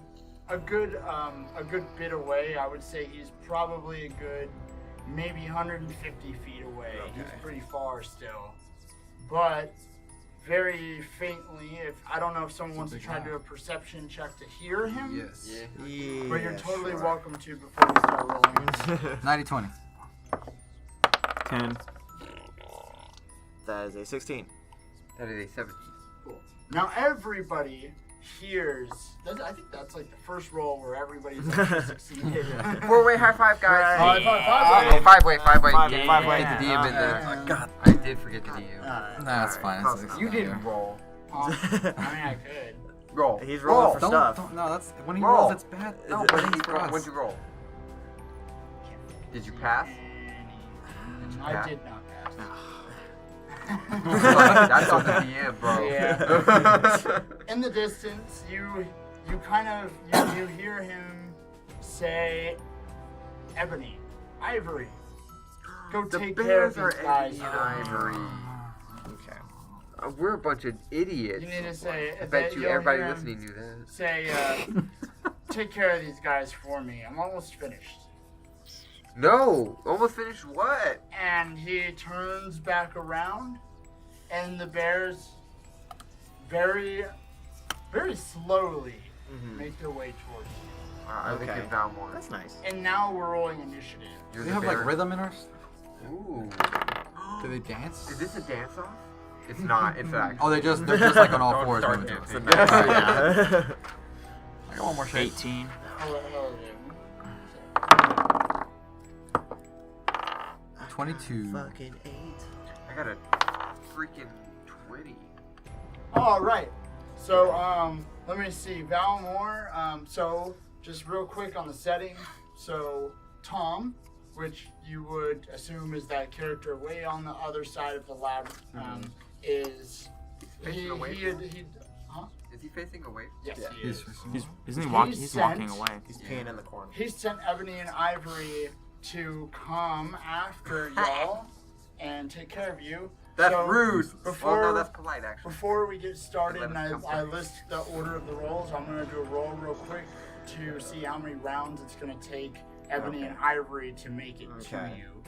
bit away. I would say he's probably a good maybe 150 feet away. He's pretty far still, but very faintly. I don't know if someone wants to try to do a perception check to hear him. Yes. Yeah. But you're totally welcome to before we start rolling. 90-20. 10. That is a 16. That is a 17. Cool. Now everybody hears. I think that's like the first roll where everybody's actually succeeded. 4-way high five, guys. Five, five, five, Oh, five-way. Five-way, Five-way. yeah. Get the DM in there. Alright. God. I did forget the DM. Alright. Nah, that's fine. That's You fine. didn't roll. I mean, I could. Roll. He's rolling for Don't, stuff. don't, no, that's when he Roll. rolls. It's bad. No, It's but bad he for rolled. us. What'd you roll? Did you pass? I pass? did not pass. That's on the DM, bro. Yeah. In the distance, you kind of you hear him say, "Ebony, Ivory, go The take care of bears these are guys." Eddie and Ivory. Okay. We're a bunch of idiots. You need to say. I bet you you'll everybody hear him listening knew that. Say, take care of these guys for me. I'm almost finished. No! Almost finished what? And he turns back around, and the bears very, very slowly make their way towards you. I think Okay. it's down more. That's nice. And now we're rolling initiative. You're Do they the have like bear. rhythm in ours? Ooh. Do they dance? Is this a dance off? It's not. It's actually. Oh, they're just like on all Don't fours. start moving dancing. towards us. Yeah. I got one more shake. 18. Hello, 22. Fucking 8. I got a freaking 20. All right. So, let me see. Valmore. So, just real quick on the setting. So, Tom, which you would assume is that character way on the other side of the lab, is Facing away from us? huh? Is he facing away? Yes, Yeah. he is. He's walking sent- away. He's peeing in the corner. He sent Ebony and Ivory to come after y'all and take care of you. That's So, rude. Before, Well, no, that's polite, actually. Before we get started and Let us come I first. list the order of the rolls, I'm going to do a roll real quick to see how many rounds it's going to take Ebony and Ivory to make it to Okay. you.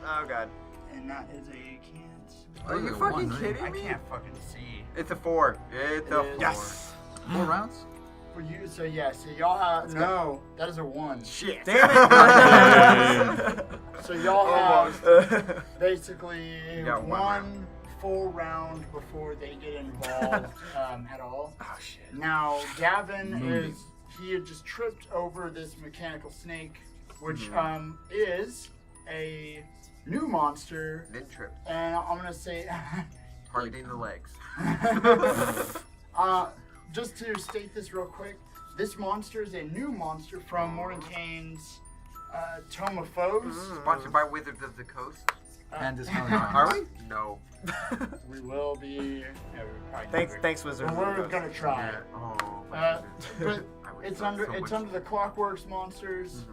Oh god. and that is a can't. Are you Only fucking one, right? kidding I me? can't fucking see. It's a 4. It's a It is. 4. Yes. 4 rounds? For you, so yeah, so y'all have no. That is a 1. Shit. Damn it! So y'all have basically You got one one full round before they get involved at all. Oh shit. Now Gavin he had just tripped over this mechanical snake, which is a new monster, Then trip. and I'm gonna say, Targeting the legs. just to state this real quick, this monster is a new monster from Mordenkainen's Tome of Foes. Sponsored by Wizards of the Coast. And dismounted. Are we? No. We will be. No, we probably Thanks, Wizard. But we're gonna try. Oh, my goodness. But I would it's throw under so it's much- under the Clockworks monsters.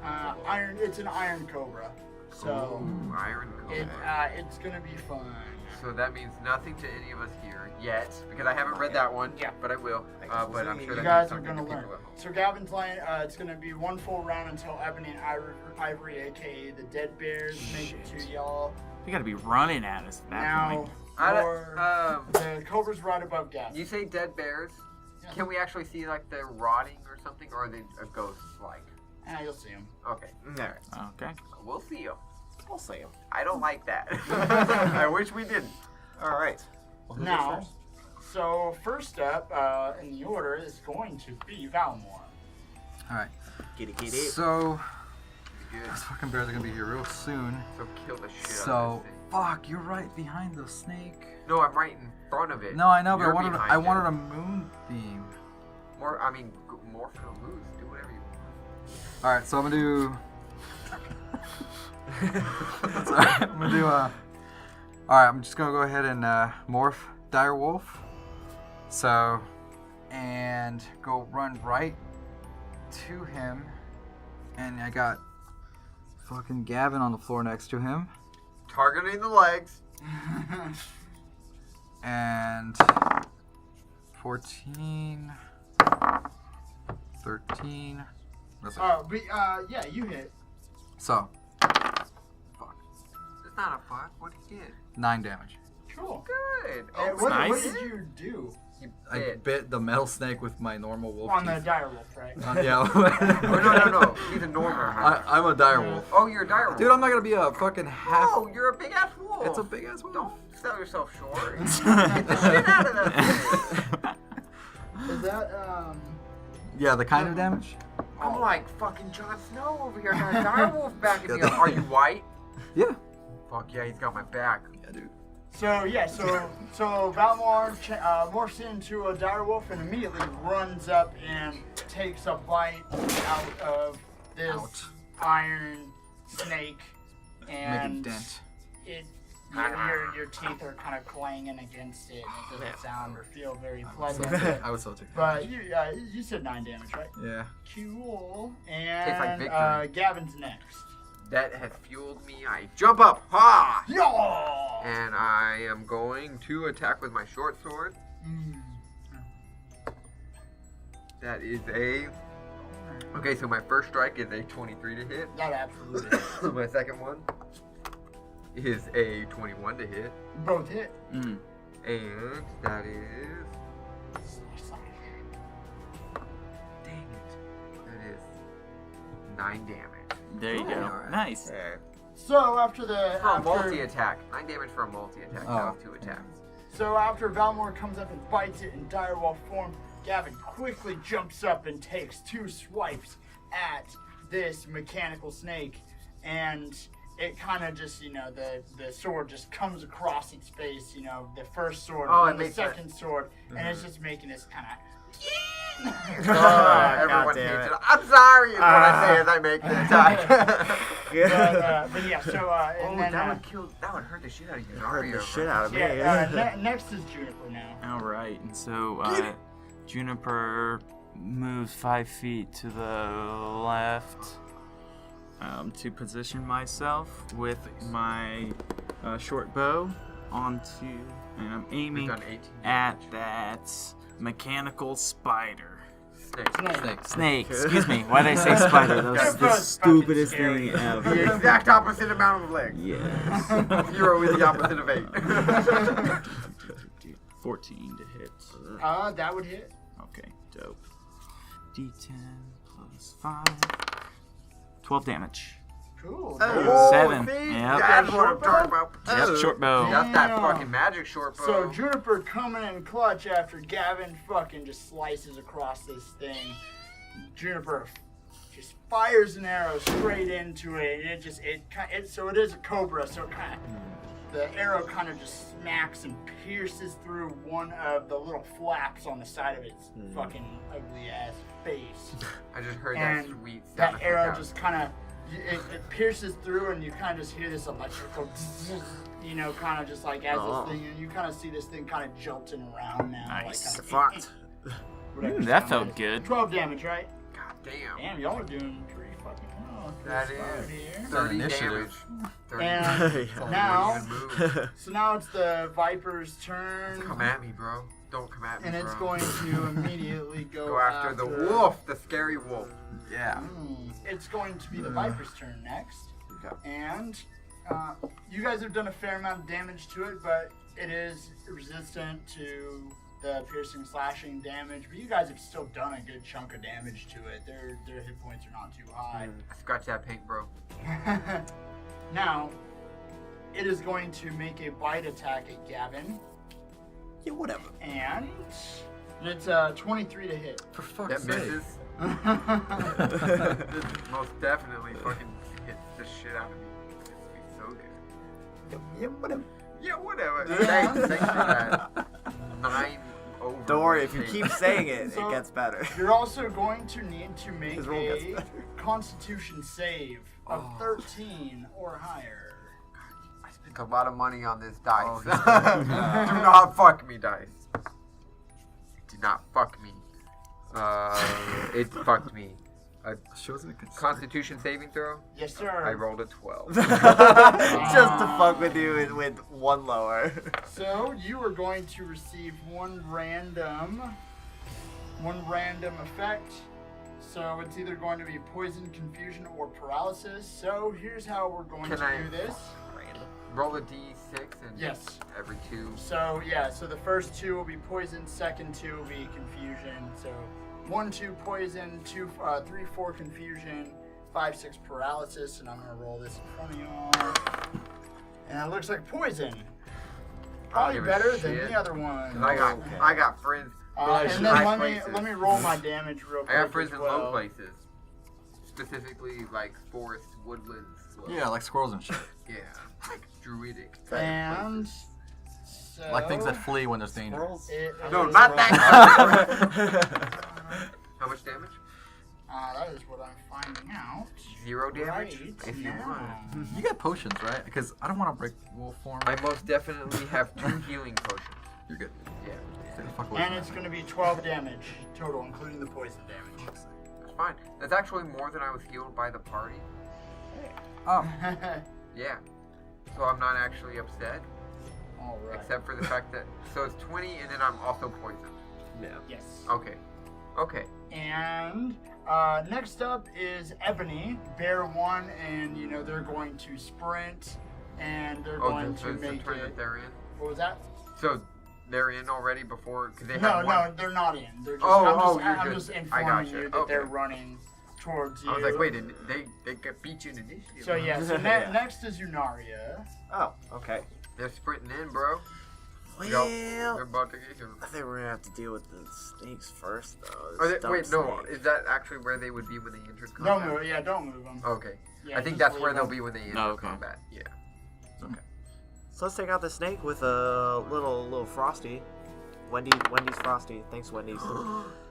Iron. It's an Iron Cobra. So Ooh, Iron it Cobra. it's gonna be fun. So that means nothing to any of us here yet, because I haven't read that one. Yeah. But I will. But I'm sure You that guys means are something gonna to learn. people at home. So Gavin's line. It's gonna be one full round until Ebony and Ivory, aka the Dead Bears, make it to y'all. You gotta be running at us at that Now, point. the Cobra's right above Gavin. You say dead bears. Yeah. Can we actually see like they're rotting or something, or are they a ghost like? You'll see him. Okay, Alright. Okay. we'll see them. I'll say him. I don't like that. I wish we didn't. Alright. Well, who goes Now, first? so first up in the order is going to be Valmore. Alright. Kitty kitty. So, Good. those fucking bears are gonna be here real soon. So kill the shit out So, of this thing. fuck, you're right behind the snake. No, I'm right in front of it. No, I know, but You're I behind it. wanted a moonbeam. More, I mean, morph and a moose. Do whatever you want. Alright, so I'm gonna do. Sorry, I'm gonna do. Alright, I'm just gonna go ahead and morph Dire Wolf. So, and go run right to him. And I got fucking Gavin on the floor next to him. Targeting the legs. And 14, 13. That's it. Yeah, you hit. So, It's not a fuck. What did you get? 9 damage. Cool. Good. And Oh, what nice. did you do? you I bit. bit the metal snake with my normal wolf On the teeth. dire wolf, right? Yeah. Oh, no. He's a normal. I'm a dire wolf. Oh, you're a dire wolf. Dude, I'm not gonna be a fucking half. Oh, you're a big ass wolf. It's a big ass wolf. Don't sell yourself short. Get the shit out of that thing. Is that Yeah, the kind of damage. I'm like fucking Jon Snow over here. Got a dire wolf backing me up. Are you white? Yeah. Fuck yeah, he's got my back. Yeah, dude. So Valmore morphs into a dire wolf and immediately runs up and takes a bite out of this Out. iron snake, Make a and dent. it your teeth are kind of clanging against it, and it doesn't sound or feel very pleasant. I was so too. But you said 9 damage, right? Yeah. Cool. Tastes like And victory. Gavin's next. That has fueled me. I jump up. Ha! Yeah. And I am going to attack with my short sword. That is a... Okay, so my first strike is a 23 to hit. That absolutely. My second one is a 21 to hit. Both hit. Mm. And that is... Dang it. That is 9 damage. There you go. Alright. Nice. Alright. So after the For a after, multi-attack. 9 damage for a multi-attack. Oh. That was 2 attacks. so after Valmore comes up and bites it in direwolf form, Gavin quickly jumps up and takes 2 swipes at this mechanical snake, and it kind of just, the sword just comes across its face, the first sword Oh, and it the makes that- second sword, and it's just making this kind of. Everyone damn hates it. it. I'm sorry is what I say as I make the attack. But yeah, so and then that would hurt the shit out of you. Hurt the shit out of me. next is Juniper now. All right, and so Juniper moves 5 feet to the left to position myself with my short bow onto, and I'm aiming done 18 at that mechanical spider. Snake. Snake. Excuse me. Why did I say spider? That was That's the fucking stupidest scary. thing ever. The exact opposite amount of legs. Yes. 0 is the opposite of 8. 14 to hit. That would hit. Okay, dope. D10 plus 5. 12 damage. Cool. Oh, 7. see? Yep. That's what I'm talking about. Yep, short bow. That's that Damn. fucking magic short bow. So Juniper coming in clutch after Gavin fucking just slices across this thing. Juniper just fires an arrow straight into it, and so it is a cobra. So the arrow kind of just smacks and pierces through one of the little flaps on the side of its fucking ugly ass face. I just heard And that sweet sound that effect arrow out. just kind of it pierces through, and you kind of just hear this electrical, kind of just like as this thing, and you kind of see this thing kind of jolting around now. Nice. Like, Fucked. whatever That sound felt is. good. 12 damage, right? God damn. Damn, y'all are doing pretty fucking well. That Start is here. 30 Initiative. damage. 30 And damage. Yeah. now, Even move. so now it's the Viper's turn, Come at me, bro. Don't come at me, and bro. it's going to immediately Go after the wolf, the scary wolf. Yeah. It's going to be the Viper's turn next. Okay. And you guys have done a fair amount of damage to it, but it is resistant to the piercing slashing damage. But you guys have still done a good chunk of damage to it. Their hit points are not too high. Scratch that paint, bro. Now, it is going to make a bite attack at Gavin. Yeah, whatever. And it's 23 to hit. For fuck's That sake. misses. This most definitely fucking hits the shit out of me. It's gonna be so good. Yeah, whatever. Yeah, whatever. Yeah. Thanks for that. 9 over. Don't worry, if you keep saying it, So- it gets better. You're also going to need to make His roll gets a better. Constitution save of 13 or higher. I spent a lot of money on this dice. Oh, Do not fuck me, dice. Do not fuck me. It fucked me. She wasn't a good Constitution saving throw. Yes, sir. I rolled a 12. Just to fuck with you with one lower. So you are going to receive one random effect. So it's either going to be poison, confusion, or paralysis. So here's how we're going Can to I- do this. Roll a d6 and Yes. every 2. So yeah, so the first 2 will be poison, second 2 will be confusion. So 1, 2 poison, 2, 3, 4 confusion, 5, 6 paralysis, and I'm gonna roll this in front of y'all. And it looks like poison. Probably give a better than shit. the other one. I got friends. And then high let places. me roll my damage real quick. I got friends as in well. low places. Specifically like forest, woodlands. Yeah, like squirrels and shit. Yeah, like druidic. And so Like things that flee when there's danger. it No, is- not that. How much damage? That is what I'm finding out. 0 damage. Right If you now. want. You get potions, right? Because I don't want to break wolf form. I most definitely have 2 healing potions. You're good. Yeah, Stay the fuck away And from it's that. going to be 12 damage total, including the poison damage. that's fine. That's actually more than I was healed by the party. Oh, Yeah. So I'm not actually upset, All right. except for the fact that so it's 20 and then I'm also poisoned. Yeah. Yes. Okay. Okay. And next up is Ebony, Bear 1, and they're going to sprint, and they're Oh, going so to it's the make turn it. that they're in. What was that? So they're in already before because they No, have one. no, they're not in. They're just, Oh, you're I'm just- just I informing gotcha. you that Okay. they're running towards you. I was like, wait, they could beat you in initiative. So yeah, so Yeah. next is Unaria. Oh, okay. They're sprinting in, bro. Well, Yo, they're about to get here. I think we're gonna have to deal with the snakes first, though. Are This they, wait, no. dumb snake. Is that actually where they would be when they entered Don't combat? move. Yeah, don't move them. Okay. Yeah, I think just that's leave where they'll them. be when they enter Oh, okay. combat. Yeah. So let's take out the snake with a little Frosty. Wendy's Frosty. Thanks, Wendy's.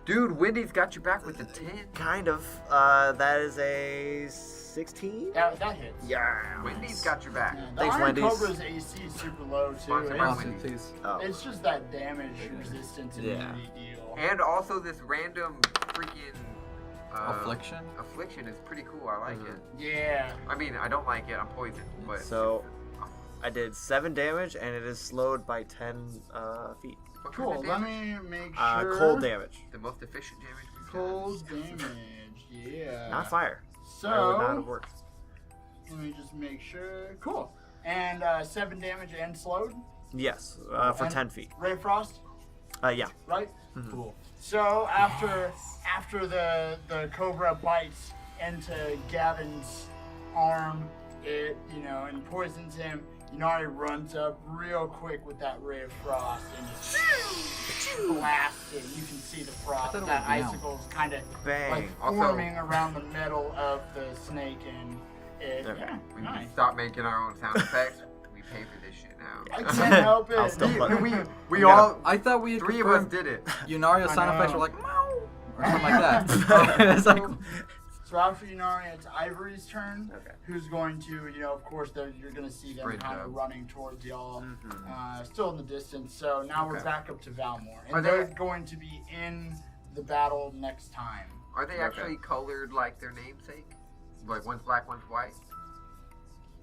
Dude, Wendy's got you back with the 10. Kind of. That is a 16? That hits. Yeah. Wendy's got your back. Yeah, the Thanks, Iron Wendy's. Cobra's AC is super low too. Sponsored by It's, Wendy's. please. Oh. it's just that damage resistance and Yeah. immunity deal. And also this random freaking Affliction? Affliction is pretty cool. I like it. Yeah. I mean, I don't like it. I'm poisoned, but So I did 7 damage, and it is slowed by 10 feet. what kind Cool. of Let damage? me make sure. Cold damage. The most efficient damage we've Cold damage. Yeah. Not fire. Fire would not have So worked. let me just make sure. Cool. And 7 damage and slowed. Yes, for And 10 feet. Ray of Frost, Yeah. right? Mhm. Cool. So after the cobra bites into Gavin's arm, it and poisons him. Yunari runs up real quick with that ray of frost and just blasts it. You can see the frost, thought it that was down. icicles kind of Bang. like Also- forming around the metal of the snake, and it. Okay. Yeah, We need nice. to stop making our own sound effects. We pay for this shit now. I can't help it. I'll still put- We all, I thought we had 3 of us confirmed did it. Yunario's I sound effects know. were like meow or something like that. It's like So after Yunari, it's Ivory's turn. Okay. Who's going to, of course, you're going to see them Sprint kind of up. running towards y'all, Mhm. still in the distance. So now we're Okay. back up to Valmore. Are And they- they're going to be in the battle next time. Are they actually colored like their namesake? Like one's black, one's white?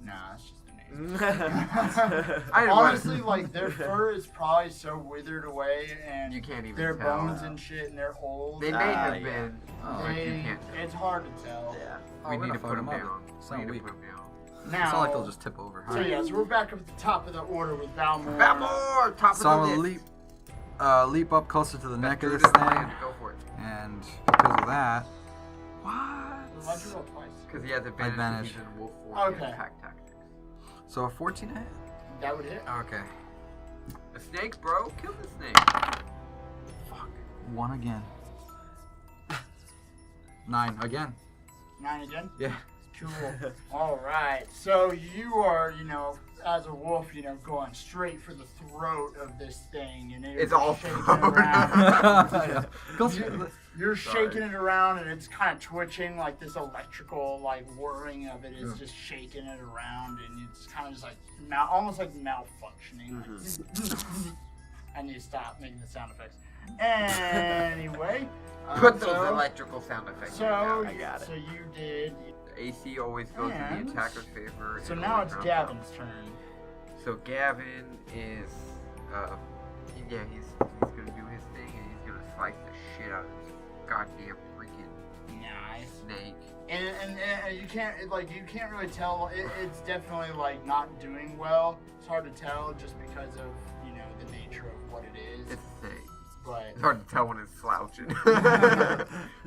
Nah, it's just the name. I didn't want Honestly, like, their fur is probably so withered away, and You can't even their tell. bones and shit, and they're old. They may Ah, have yeah. been. Oh, like, you They- can't tell. it's hard to tell. Yeah. oh, We we're need not to put fucking them them up. down. It's We not need to weak. put them down. Now, It's not like they'll just tip over. so yeah, so we're back up at the top of the order with Valmore. Valmore! Top So I'm of gonna the list. leap up closer to the neck of this Druid's thing, plan. Go for it. and because of that, Why'd you roll twice? Because he has advantage. Advantage. He's in wolf form. Okay. And attack tactics. so a 14 hit. That would hit. Okay, A snake, bro. Kill the snake. fuck, 1 again. 9 again. 9 again? Yeah. Cool. All right. So you are, as a wolf, going straight for the throat of this thing, and It's all shaking it throat. around. Go You're Sorry. shaking it around, and it's kind of twitching, like this electrical, like whirring of it is just shaking it around, and it's kind of just like almost like malfunctioning. I need to stop making the sound effects. Anyway. Put those so- electrical sound effects. So, down. I got it. so you did. The AC always goes in And- the attacker's favor. So and now always it's rounds Gavin's turn. out. So Gavin is, he's gonna do his thing and he's gonna slice the shit out of this goddamn freaking Nice. snake. And you can't really tell. It's definitely like not doing well. It's hard to tell just because of the nature of what it is. It's a snake. But It's hard to tell when it's slouching.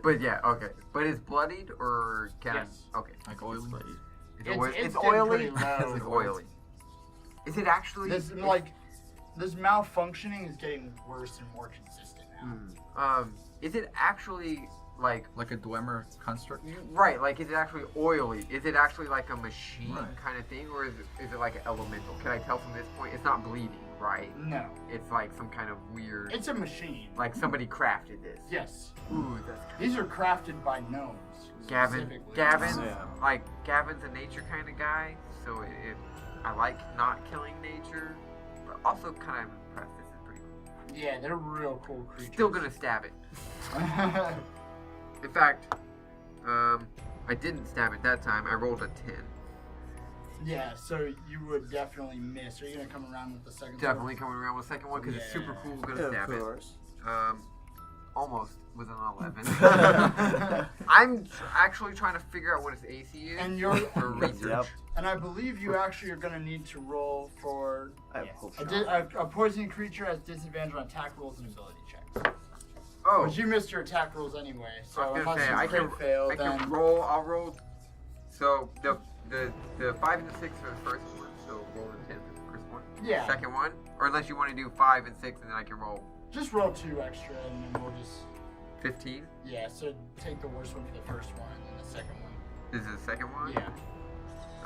But yeah, okay. But it's bloodied or can Yes. okay. like oily. It's, It's- oil- it's it's getting oily. pretty low. It's oily. Is it actually this malfunctioning is getting worse and more consistent now. is it actually like Like a Dwemer construct. right, like is it actually oily? Is it actually like a machine Right. kind of thing, or is it like an elemental? Can I tell from this point it's not bleeding, right? No, It's like some kind of weird it's a machine. like somebody crafted this. Yes, Ooh, that's these are crafted by gnomes. Gavin. specifically. Gavin's Yeah. like Gavin's a nature kind of guy, so I like not killing nature, but also kind of impressed. This is pretty cool. Yeah, they're real cool creatures. Still gonna stab it. In fact, I didn't stab it that time. I rolled a 10. Yeah, so you would definitely miss. Are you gonna come around with the second? Definitely coming around with the second one because it's super cool. Gonna stab it. Almost with an 11. I'm actually trying to figure out what its AC is And you're for research. Yep. And I believe you actually are gonna need to roll for I have hope a poison creature has disadvantage on attack rolls and ability checks. Oh, But you missed your attack rolls anyway, I so was if gonna say, I I crit can- fail, I then can roll. I'll roll. So the 5 and the 6 for the first one. So roll a 10 for the first one. yeah, Second one, or unless you want to do 5 and 6, and then I can roll just roll 2 extra, and then we'll just 15. so take the worst one for the first one, and then the second one. This is the second one. Yeah.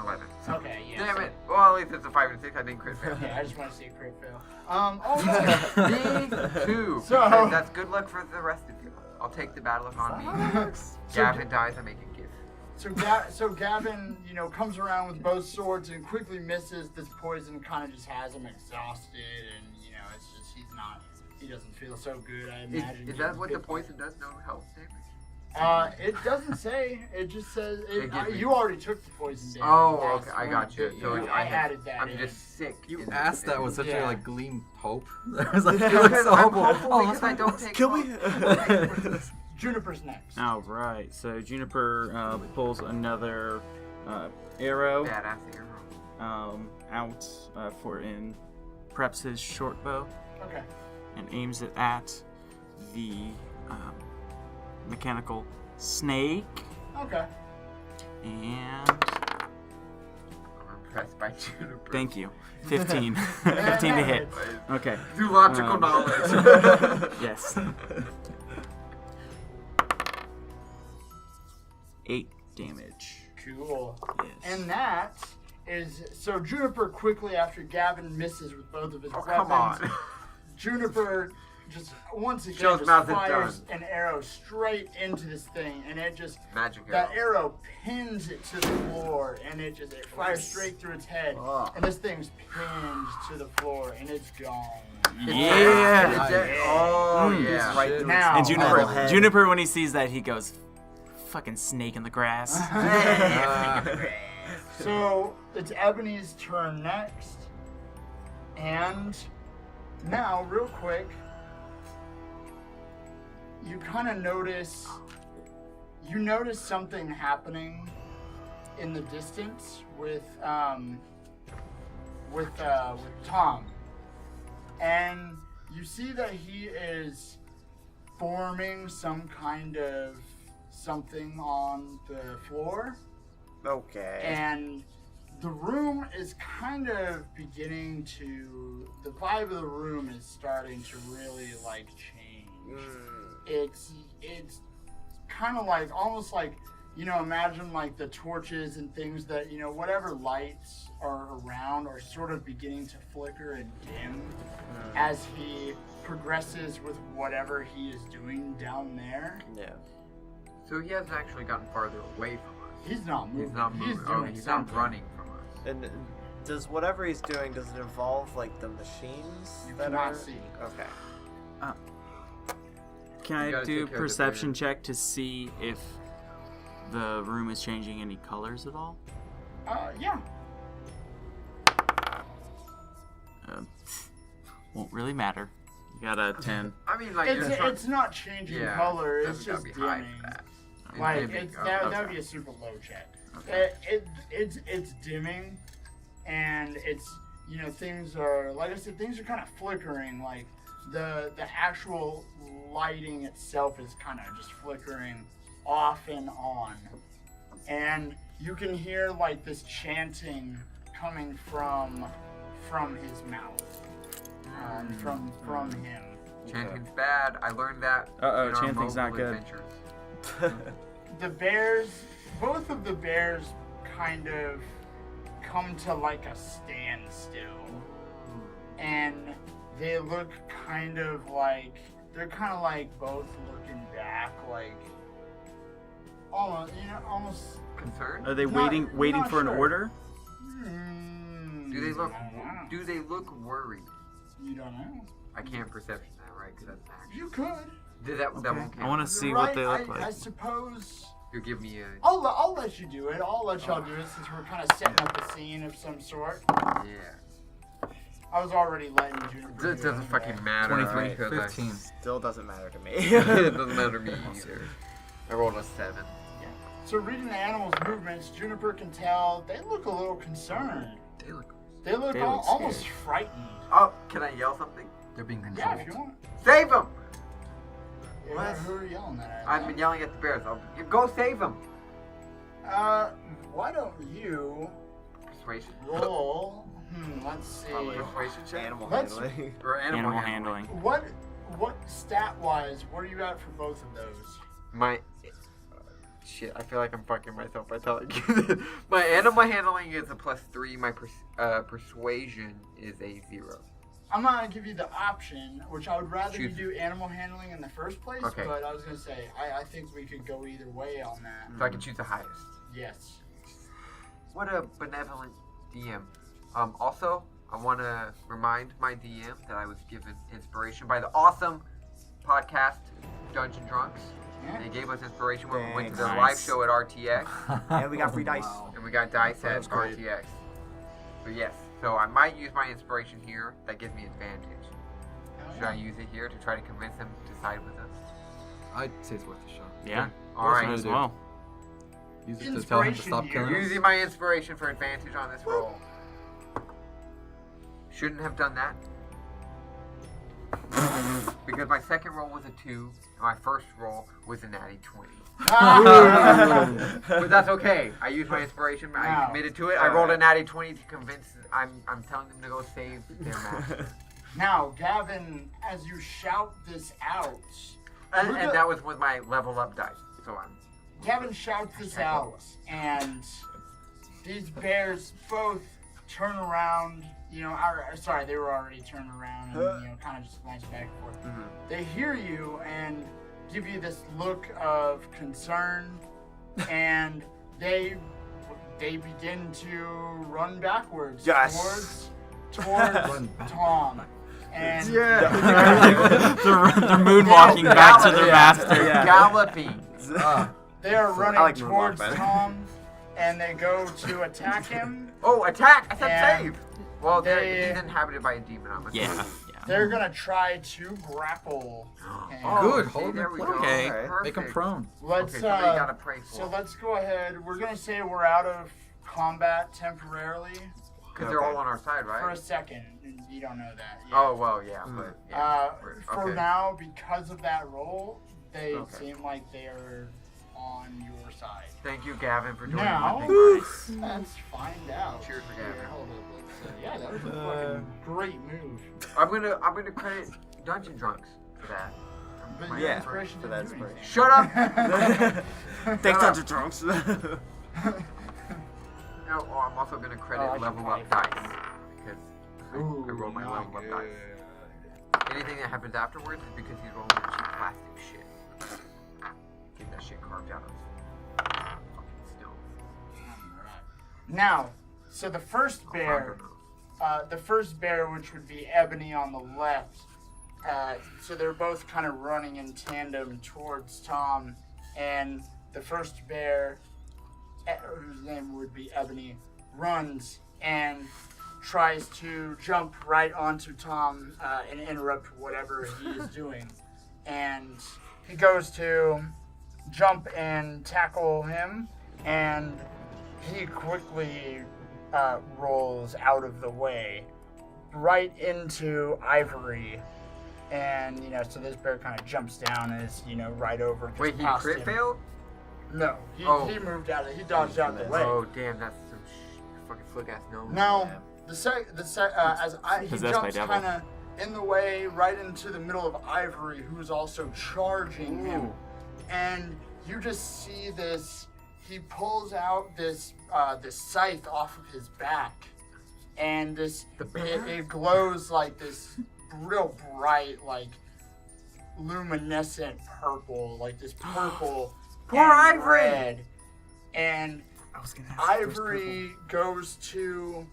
11. Okay. Yeah. Damn so- it. Well, at least it's a 5 and 6. I didn't crit fail. Yeah, I just want to see a crit fail. All right. Me too. So- because that's good luck for the rest of you. I'll take the bad luck on me. So Gavin dies, I make a gift. So Gavin, comes around with both swords and quickly misses. This poison kind of just has him exhausted, and it's just he doesn't feel so good. I imagine. Is that what the poison does? No health damage? It doesn't say. It just says It gives me- you already took the poison damage. Oh, last okay, I one, got you. but, So I I'm added that. I'm in. just sick. You in- asked that with such Yeah. a gleam hope. I was like, Because you look so I'm hopeful. hopeful Oh, because I don't take Kill me. Juniper's next. All right. So Juniper pulls another arrow Badass arrow. out preps his short bow Okay. and aims it at the mechanical snake. Okay. And I'm impressed by Juniper. thank you. 15. 15 to hit. Okay. Through logical knowledge. Yes. 8 damage. Cool. Yes. And that is so Juniper quickly after Gavin misses with both of his Oh, weapons. come on. Juniper just once again Shows just mouth is fires done. an arrow straight into this thing, and it just Magic that arrow. arrow pins it to the floor, and it fires straight through its head, and this thing's pinned to the floor, and it's gone. Yeah. Oh, yeah. Right through Now- its And metal head. Juniper, when he sees that, he goes, "Fucking snake in the grass." So it's Ebony's turn next, and now real quick, you kind of notice something happening in the distance with Tom, and you see that he is forming some kind of something on the floor, Okay. and the room is kind of beginning to, the vibe of the room is starting to really like change. It's kind of like, almost like, you know, imagine like the torches and things that, you know, whatever lights are around are sort of beginning to flicker and dim as he progresses with whatever he is doing down there. Yeah. So he hasn't actually gotten farther away from us. He's not moving. He's not moving. doing He's something. not running from us. And does whatever he's doing, does it involve like the machines You that cannot are? see. Okay. Can You I gotta do a take care of the perception bear. check to see if the room is changing any colors at all? Yeah. Won't really matter. You got a 10. I mean, like, you're trying- It's not changing yeah, color. It's doesn't gotta just be high dimming. for that. Like Dimming, it's, okay. that would be a super low check. Okay. It's dimming, and it's, you know, things are, like I said, things are kind of flickering. Like the actual lighting itself is kind of just flickering off and on, and you can hear like this chanting coming from his mouth, from him. Chanting's bad. I learned that. Uh-oh, in our chanting's not mobile good. adventures. The bears, both of the bears kind of come to like a standstill, and they look kind of like, they're kind of like both looking back, like almost, you know, almost. Concerned? Are they Not- waiting not for an sure. order? Do they look? I don't know. Do they look worried? You don't know. I can't perception that, right? Because that's an action. You could. Did that won't I count. want to see You're what right, they look I like. suppose. You give me a I'll let you do it. I'll let y'all do it since we're kind of setting up a scene of some sort. yeah. I was already letting Juniper do It doesn't anyway. fucking matter. 23, because 15. Still doesn't matter to me. it doesn't matter to me either. I rolled a 7. So reading the animals' movements, Juniper can tell they look a little concerned. They look. They look They look almost scared. frightened. Oh, can I yell something? They're being Yeah, controlled. if you want. Save him! Yeah, What? who are you yelling at? I've been yelling at the bears. You go save him. Why don't you Persuasion. roll? Let's see. Probably Persuasion check. animal Let's- handling. Or animal, handling. What stat-wise, what are you at for both of those? My shit. I feel like I'm fucking myself by telling you. My animal handling is a +3. My persuasion is a 0. I'm gonna give you the option, which I would rather you Choose. do animal handling in the first place, Okay. but I was gonna say I think we could go either way on that. So I can choose the highest. Yes. What a benevolent DM. Also, I want to remind my DM that I was given inspiration by the awesome podcast Dungeon Drunks. Yeah. They gave us inspiration when we went to Thanks. their live show at RTX, And we got free dice. Wow. and we got dice at That's great. RTX. So yes, so I might use my inspiration here. That gives me advantage. Should I use it here to try to convince them to side with us? I'd say it's worth a shot. Yeah. All right. Might as well. Use it to tell him to stop Inspiration killing us. Using my inspiration for advantage on this roll. Shouldn't have done that. Because my second roll was a 2, and my first roll was a natty 20. But that's okay. I used my inspiration. I Wow. committed to it. I rolled a natty 20 to convince. I'm telling them to go save their master. Now, Gavin, as you shout this out, And that was with my level up dice. So I'm. Gavin shouts this out, and these bears both turn around. You know, sorry, they were already turned around and kind of just glance back and forth. Mm-hmm. They hear you and give you this look of concern, and they begin to run backwards Yes. towards Run back. Tom. And they're moonwalking back to their master. Yeah. Galloping. they are running like moonwalk towards better. Tom, and they go to attack him. Oh, attack! I said And save! Well, they- he's inhabited by a demon, I'm assuming. Yeah. They're gonna try to grapple. And Oh, Good, see, hold him there in we place. go. Okay. Perfect. Make him prone. let's Okay, somebody gotta pray for so him. let's go ahead. We're gonna say we're out of combat temporarily Because they're all on our side, for a right? second. You don't know that yet. Oh, well, yeah, but... Yeah, For okay. now, because of that roll, they Okay. seem like they're on your side. Thank you, Gavin, for joining Now, my big let's find out. Cheers for Here, Gavin. hold up, let's, yeah, that was a fucking great move. I'm gonna credit Dungeon Drunks for that. But My your Yeah, inspiration for didn't that do inspiration. anything. Shut up! Thanks, Shut Dungeon Trunks. No, I'm also gonna credit Oh, I should level up probably- dice. Because I Ooh, rolled my not level up good. dice. Anything that happens afterwards is because he's rolling the cheap plastic shit. Get that shit carved out of fucking stone. Now, so the first bear, which would be Ebony on the left, so they're both kind of running in tandem towards Tom, and the first bear, whose name would be Ebony, runs and tries to jump right onto Tom and interrupt whatever he is doing. And he goes to jump and tackle him, and he quickly rolls out of the way, right into Ivory. And, so this bear kind of jumps down and is, right over. just Wait, he past crit him. failed? No, Oh. he moved out of he dodged out of the way. Oh, damn, that's some fucking slick ass nose. Now, as he Possessed by jumps devil. kind of in the way, right into the middle of Ivory, who's also charging him, Ooh. and you just see this. He pulls out this scythe off of his back, and it glows like this real bright, like luminescent purple, like this purple. Poor and Ivory! red. And I was gonna Ivory goes to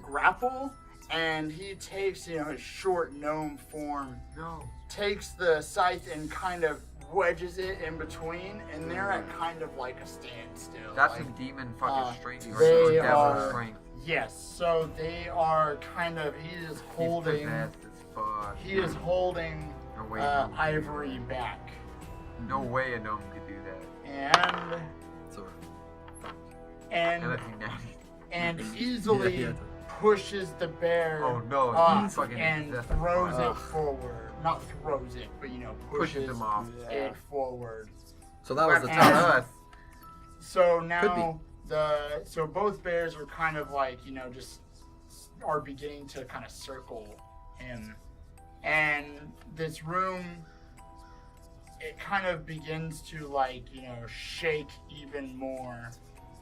grapple, and he takes his short gnome form, No. takes the scythe and kind of wedges it in between, and they're at kind of like a standstill. That's like, some demon fucking strength. they Or devil are- strength. yes. So they are kind of. He is He's holding. possessed as fuck. He is holding No way. a gnome could do Ivory that. back, No way a gnome could do that. and So, Unless he natty. and easily Yeah. pushes the bear Oh no, up he's fucking and possessed. throws Ugh. it forward. Not throws it, but Pushes him off. it forward. so that was the And- Not time. us. So now so both bears are kind of like just are beginning to kind of circle him, and this room, it kind of begins to shake even more.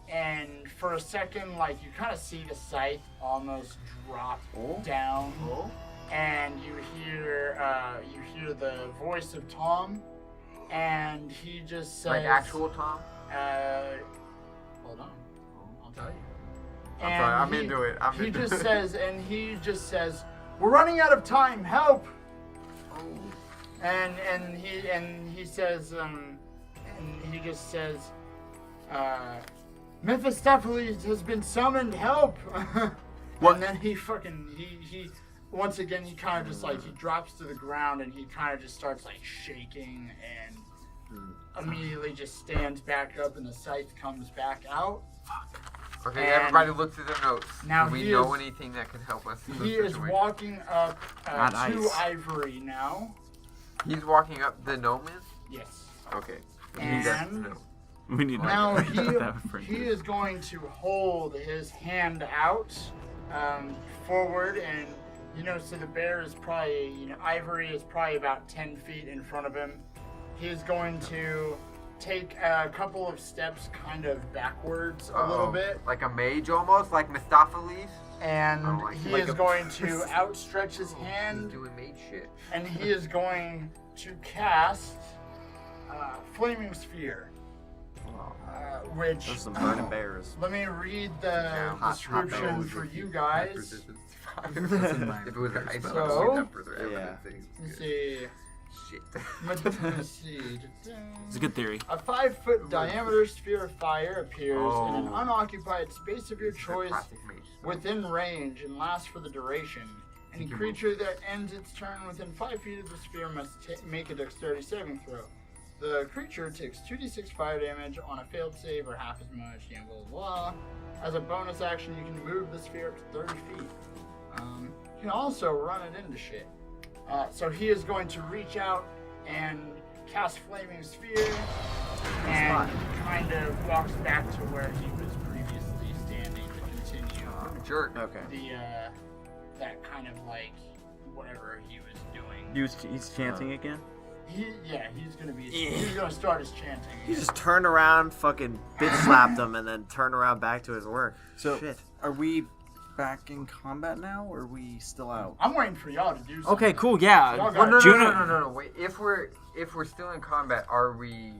And for a second, you kind of see the scythe almost drop down, and you hear the voice of Tom, and he just says, Like actual Tom? hold on, I'll tell you. I'm sorry, I'm into it. I'm He into just it. says, "We're running out of time. Help!" Oh. And he says, Mephistopheles has been summoned. Help! What? And then he once again, he kind of just like, he drops to the ground and he kind of just starts like shaking and immediately just stands back up and the scythe comes back out. Okay, And everybody look through their notes. now Do we he know is- anything that can help us? in He this is situation? walking up Not to ice. Ivory now. He's walking up the gnome is? Yes. Okay. And No. We need now that for he is going to hold his hand out forward, and so the bear is probably, Ivory is probably about 10 feet in front of him. He is going to take a couple of steps kind of backwards a little bit, Like a mage almost, like Mistopheles. and Oh, like- he like is a- going to outstretch his He's hand, doing mage shit. and he is going to cast Flaming Sphere, which Those are some burning bears. let me read the Hot description those for if you you guys. That's in my If it was an ice spell. spell, So- we'd have further evidence that he Let's was good. see. Shit. Let's see. It's a good theory. A 5-foot diameter sphere of fire appears in an Oh. unoccupied space of your It's a choice classic mage spell. within range and lasts for the duration. Any You can creature that ends its turn within 5 feet of the sphere must make a dexterity saving throw. The creature takes 2d6 fire damage on a failed save or half as much, blah, blah, blah. As a bonus action, you can move the sphere up to 30 feet. You can also run it into shit. So he is going to reach out and cast Flaming Sphere and kind of walks back to where he was previously standing to continue Jerk. Okay. that kind of like whatever he was doing. He's chanting again? He's gonna start his chanting. He just turned around, fucking bitch slapped him, and then turned around back to his work. So, Shit. are we back in combat now, or are we still out? I'm waiting for y'all to do something. Okay, cool, yeah. Y'all Well, got no, it. Juno- Wait, if we're still in combat, are we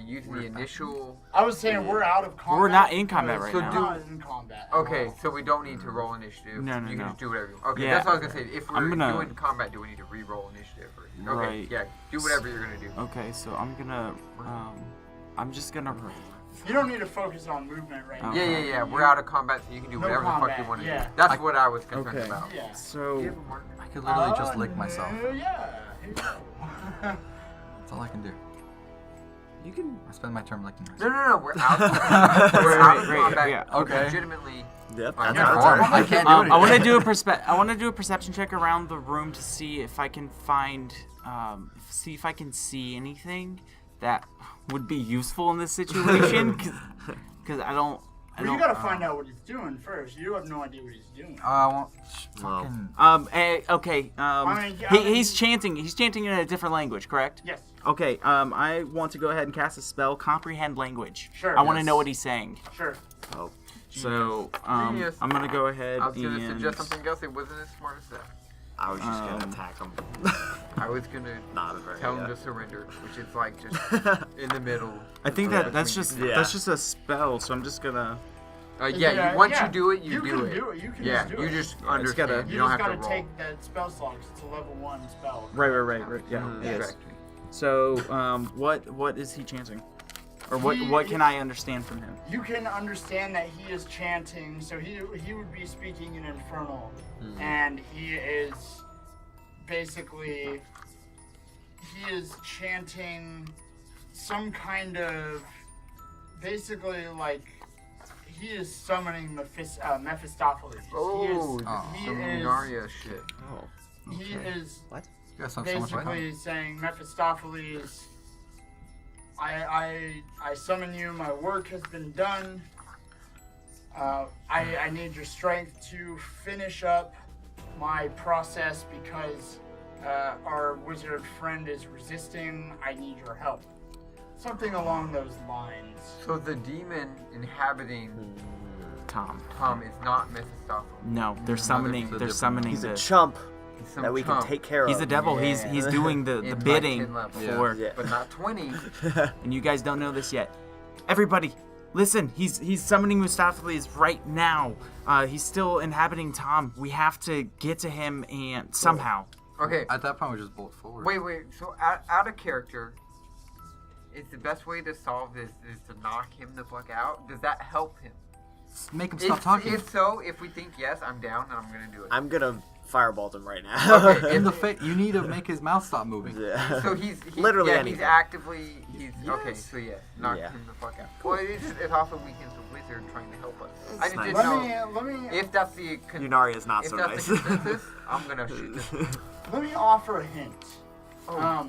using the initial? I was saying we're out of combat. We're not in combat right so now. We're not in combat. Okay, so we don't need to roll initiative. No, no, You can no. just do whatever. You want. Okay, Yeah. that's what I was gonna say. If we're I'm gonna- doing combat, do we need to re-roll initiative? Okay, Right. yeah, do whatever you're gonna do. Okay, so I'm gonna, I'm just gonna, You don't need to focus on movement right now. Yeah. We're out of combat, so you can do No whatever the fuck combat, you want to yeah. do. That's what I was concerned Okay. about. Yeah. so, Do you have a mark? I could literally just lick myself. Yeah. Here you go. That's all I can do. You can. I spend my turn licking myself. No. We're out. We're out of Right, combat. yeah. Okay. Legitimately. Yep. I'm That's not our turn. I can't do anything. I want to do a perception check around the room to see if I can find, see if I can see anything that would be useful in this situation, because I don't. Well, you gotta find out what he's doing first. You have no idea what he's doing. Well, fucking. Okay. I mean, yeah, He's chanting. He's chanting in a different language, correct? Yes. Okay. I want to go ahead and cast a spell, comprehend language. Sure. I want to Yes. know what he's saying. Sure. Oh. So, Genius. I'm gonna go ahead I was gonna and. suggest something else. It wasn't as smart as that. I was just gonna attack him. I was gonna Not a very. tell him to surrender, which is like just in the middle. I think that's just Yeah. that's just a spell. So I'm just gonna. Once you do it, you can do it. You can Yeah, just do you it. just it's understand. gotta- you You don't just have gotta to roll. take that spell slot 'cause it's a level 1 spell. Right. Yeah. Mm, Yes. Exactly. So, what is he chanting, or what He- can I understand from him? You can understand that he is chanting, so he would be speaking in Infernal, and he is basically chanting some kind of basically like he is summoning Mephistopheles. Oh, he some is Narnia shit. Oh. he is You guys have so much fun. basically saying, Mephistopheles, I summon you, my work has been done. I need your strength to finish up my process because our wizard friend is resisting. I need your help. Something along those lines. So the demon inhabiting Tom. Tom is not Mephistopheles. No, they're summoning. it's a They're different- summoning He's a the. chump He's some that we chump can take care He's of. the devil. Yeah. He's doing the In like bidding 10 levels. for. Yeah. But not 20. And you guys don't know this yet. Everybody, listen. He's summoning Mephistopheles right now. He's still inhabiting Tom. We have to get to him and somehow. Okay, At that point, we just bolt forward. wait. So out of character, is the best way to solve this is to knock him the fuck out? Does that help him? Make him stop talking. If so, if we think yes, I'm down and I'm gonna do it. I'm gonna firebolt him right now. Okay, In the face. You need to make his mouth stop moving. Yeah. So he's Literally yeah, anything. he's actively okay. Yes. So yeah, knock Yeah. him the fuck out. Well, it also weakens the wizard trying to help us. I just nice. didn't know Let me if that's the Yunari is not if so that's nice. the consensus. I'm gonna shoot this. let me offer a hint. Oh.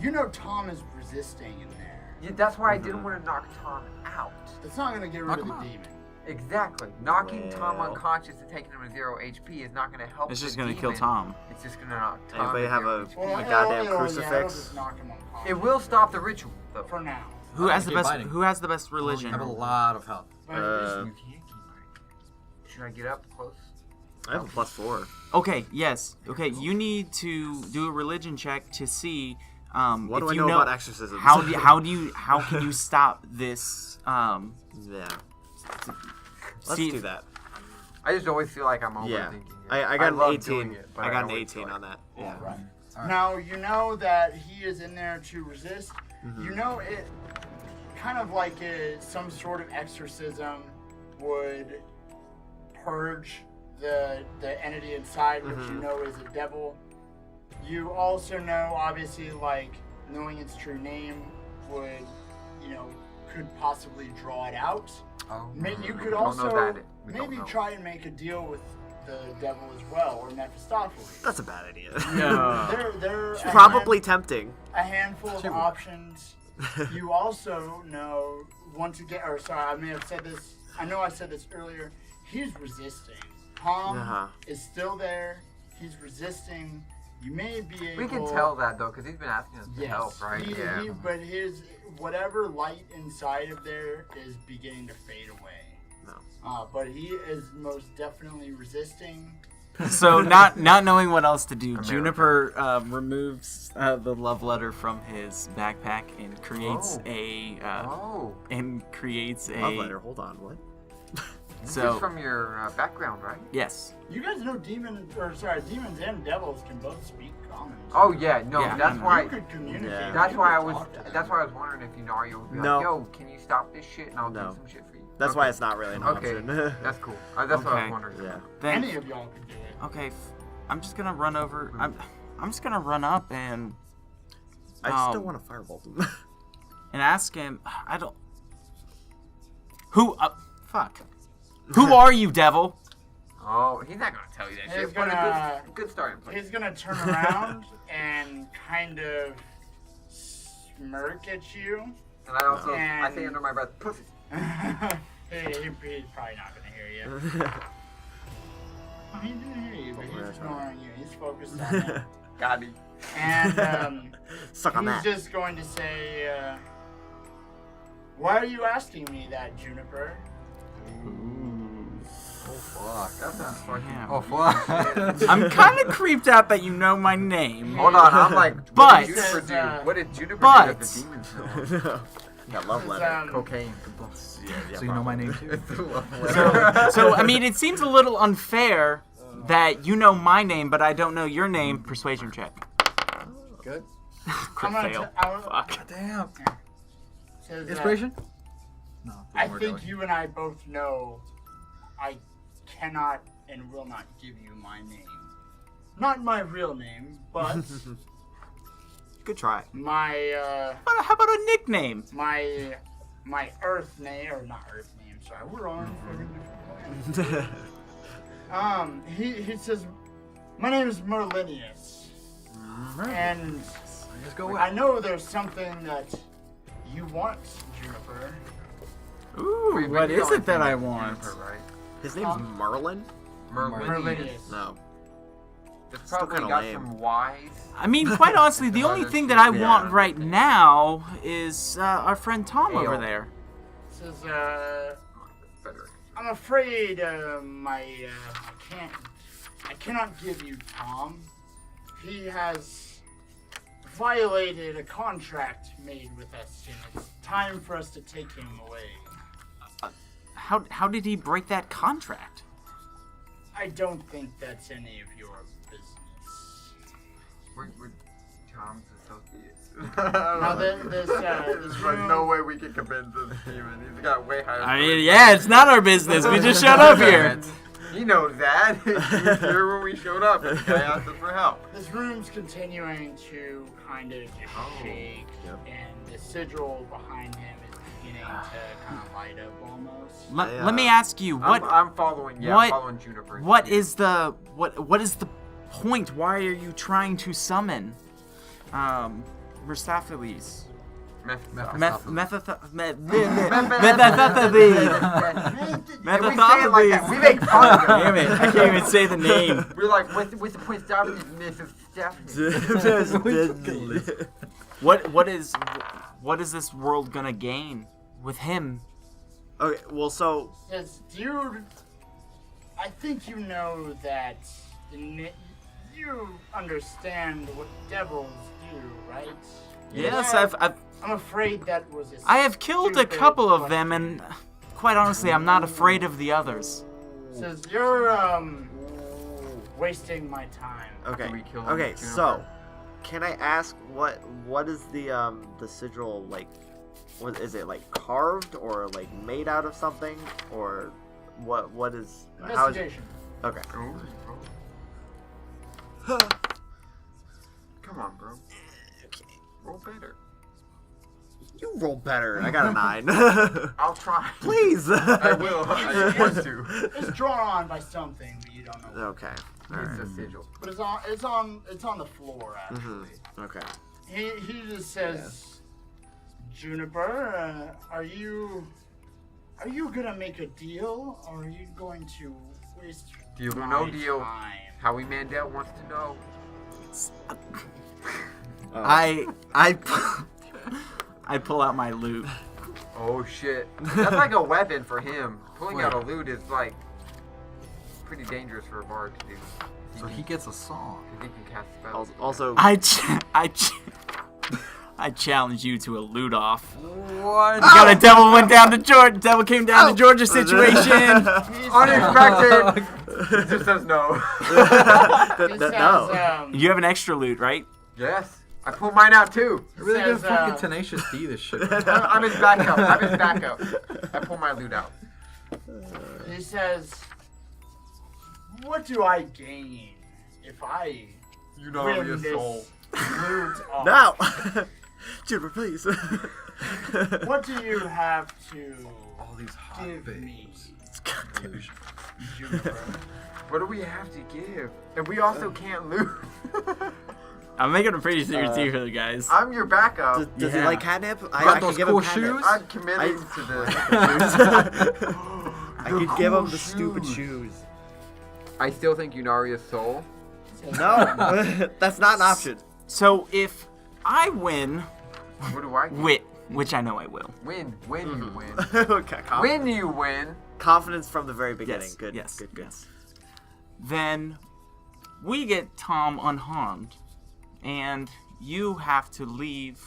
You know Tom is resisting in there. Yeah, that's why I didn't want to knock Tom out. That's not gonna get rid of the demon. Exactly. Knocking Tom Well. unconscious and taking him to 0 HP is not going to help. It's just the gonna kill demon. Tom. It's just going to knock Tom. Anybody to have 0 a- HP. Well, A goddamn it'll crucifix? just knock him unconscious. It will stop the ritual, though. For now. Who has the keep best? biting. Who has the best I religion? have a lot of health. But You can't keep biting. Should I get up close? I have a +4. Okay. Yes. Okay. You need to do a religion check to see. What if do I you know about exorcisms? How can you stop this? Yeah. Let's see- do that. I just always feel like I'm overthinking Yeah. it. I got an love 18. doing it, but I got an always 18 feel on like- that. Yeah. Right. Alright. Now you know that he is in there to resist. You know it kind of like some sort of exorcism would purge the entity inside, which you know is a devil. You also know, obviously, like knowing its true name would, could possibly draw it out. Oh. You could We don't know also that. We don't maybe know. try and make a deal with the devil as well, or Mephistopheles. That's a bad idea. They're Probably tempting. a handful of Sure. options. You also know, once again, or sorry, I may have said this. I know I said this earlier. He's resisting. Tom Uh-huh. is still there. He's resisting. You may be able. We can tell that, though, because he's been asking us to Yes. help, right? But his whatever light inside of there is beginning to fade away. No. But he is most definitely resisting. So not knowing what else to do, America. Juniper removes the love letter from his backpack and creates Oh. a Love letter. Hold on. What? So Just from your background, right? yes. You guys know demons and devils can both speak common. Oh yeah, no, Yeah, that's I know. why. You could communicate. Yeah. That's you why I could was. talk to them. That's why I was wondering if Yunari would be No. like, "Yo, can you stop this shit?" And I'll No. do some shit for you. That's Okay. why it's not really an Okay, option. that's cool. That's what I Okay. was wondering. yeah. Then Any of y'all could do it. okay, I'm just gonna run over. I'm just gonna run up and I still Um, want to firebolt him. ask him. I don't. Who? Fuck. Who are you, devil? Oh, he's not gonna tell you that He's shit. But gonna- a good starting place. He's gonna turn around and kind of smirk at you. And I also, I And- say under my breath, "Pussy." He's probably not gonna hear you. He didn't hear you, but he's ignoring you. He's focused on it. Got me. And Suck on he's that. just going to say, "Why are you asking me that, Juniper?" Oh fuck. That's not fucking. Yeah. Oh fuck. I'm kind of creeped out that you know my name. Hold on, I'm like, But- what did Juniper do? What did Juniper But- do that the demons know? Got love It's, letter. Cocaine. Yeah, So you know my name too? It's the love letter. So I mean, it seems a little unfair that you know my name, but I don't know your name. Persuasion check. Good. Crit I'm gonna fail. t- I'm- Fuck. Damn. says, Inspiration? No. I doesn't work think that way. you and I both know I cannot and will not give you my name. Not my real name, but Good try. my How about a nickname? my Earth name, or not Earth name. Sorry, we're on fucking different planets. He says, my name is Merlinius, and Just go I away. know there's something that you want, Juniper. Ooh, Wait, what but you is don't it that I think want? Juniper, right? His name's Merlin? Merlinius. No. It's Still probably kinda got lame. some Y's. I mean, quite honestly, the only thing that I Yeah. want right now is our friend Tom over Ale. there. Says, Frederick. I'm afraid I cannot give you Tom. He has violated a contract made with us, and it's time for us to take him away. How did he break that contract? I don't think that's any of your business. We're Tom's associates. Now, this There's like room- no way we can convince this demon. He's got way higher. I mean, yeah, it's not our business. We just showed up here. He knows that. He was here when we showed up. And the guy asked us for help. This room's continuing to kind of shake, and the sigil behind him is beginning to kind of light up almost. Let me ask you, what I'm following. Yeah, I'm following Juniper. what is the point? Why are you trying to summon Mephistopheles? Mephistopheles. We say it like that. We make fun of him. Damn it! I can't even say the name. We're like, what's the point? Stop it, Mrs. Stephanie. What is this world gonna gain with him? Okay, well, so Says, dude, I think you know that you understand what devils do, right? Yes, Yeah. I'm afraid that was I have killed a couple of them, and quite honestly, I'm not afraid of the others. Says, you're, wasting my time. okay, Can we kill him, okay. Juniper? So, can I ask what is the sigil like? What is it, like carved or like made out of something, or what is? How is it? Investigation. Okay. Come on, bro. Roll better. You roll better. I got a 9. I'll try. Please. I will. I want to. It's drawn on by something, but you don't know. Okay. All It's right. a sigil. But it's on the floor actually. Okay. He just says, Juniper, are you gonna make a deal, or are you going to waste Deal or my no deal. time? Howie Mandel wants to know. I pull out my loot. Oh shit. That's like a weapon for him. Pulling out a loot is like pretty dangerous for a bard to do. So he gets a song. He can cast spells. Also, I challenge you to a loot off. What? You got a devil went down to Georgia. Devil came down to Georgia situation. Unexpected. He just says no. He says, no. You have an extra loot, right? Yes. I pulled mine out too. Really says, good fucking Tenacious D this shit. I'm his backup. I pull my loot out. He says, what do I gain if I You know win your this soul. loot off? no. Juniper, please. What do you have to All these hot give me, babes. Juniper? What do we have to give? And we also can't lose. I'm making a pretty serious deal here, guys. I'm your backup. Does he Yeah. like catnip? I Got can those give cool him catnip. shoes? I'm committed to this. I could give him cool the stupid shoes. shoes. I still think Unaria's soul. No, that's not an option. So if I win What do I get? wit, which I know I will. Win. When you win. Okay, When you win. confidence from the very beginning. Yes, Good. yes, Good. Good. yes. Then we get Tom unharmed, and you have to leave.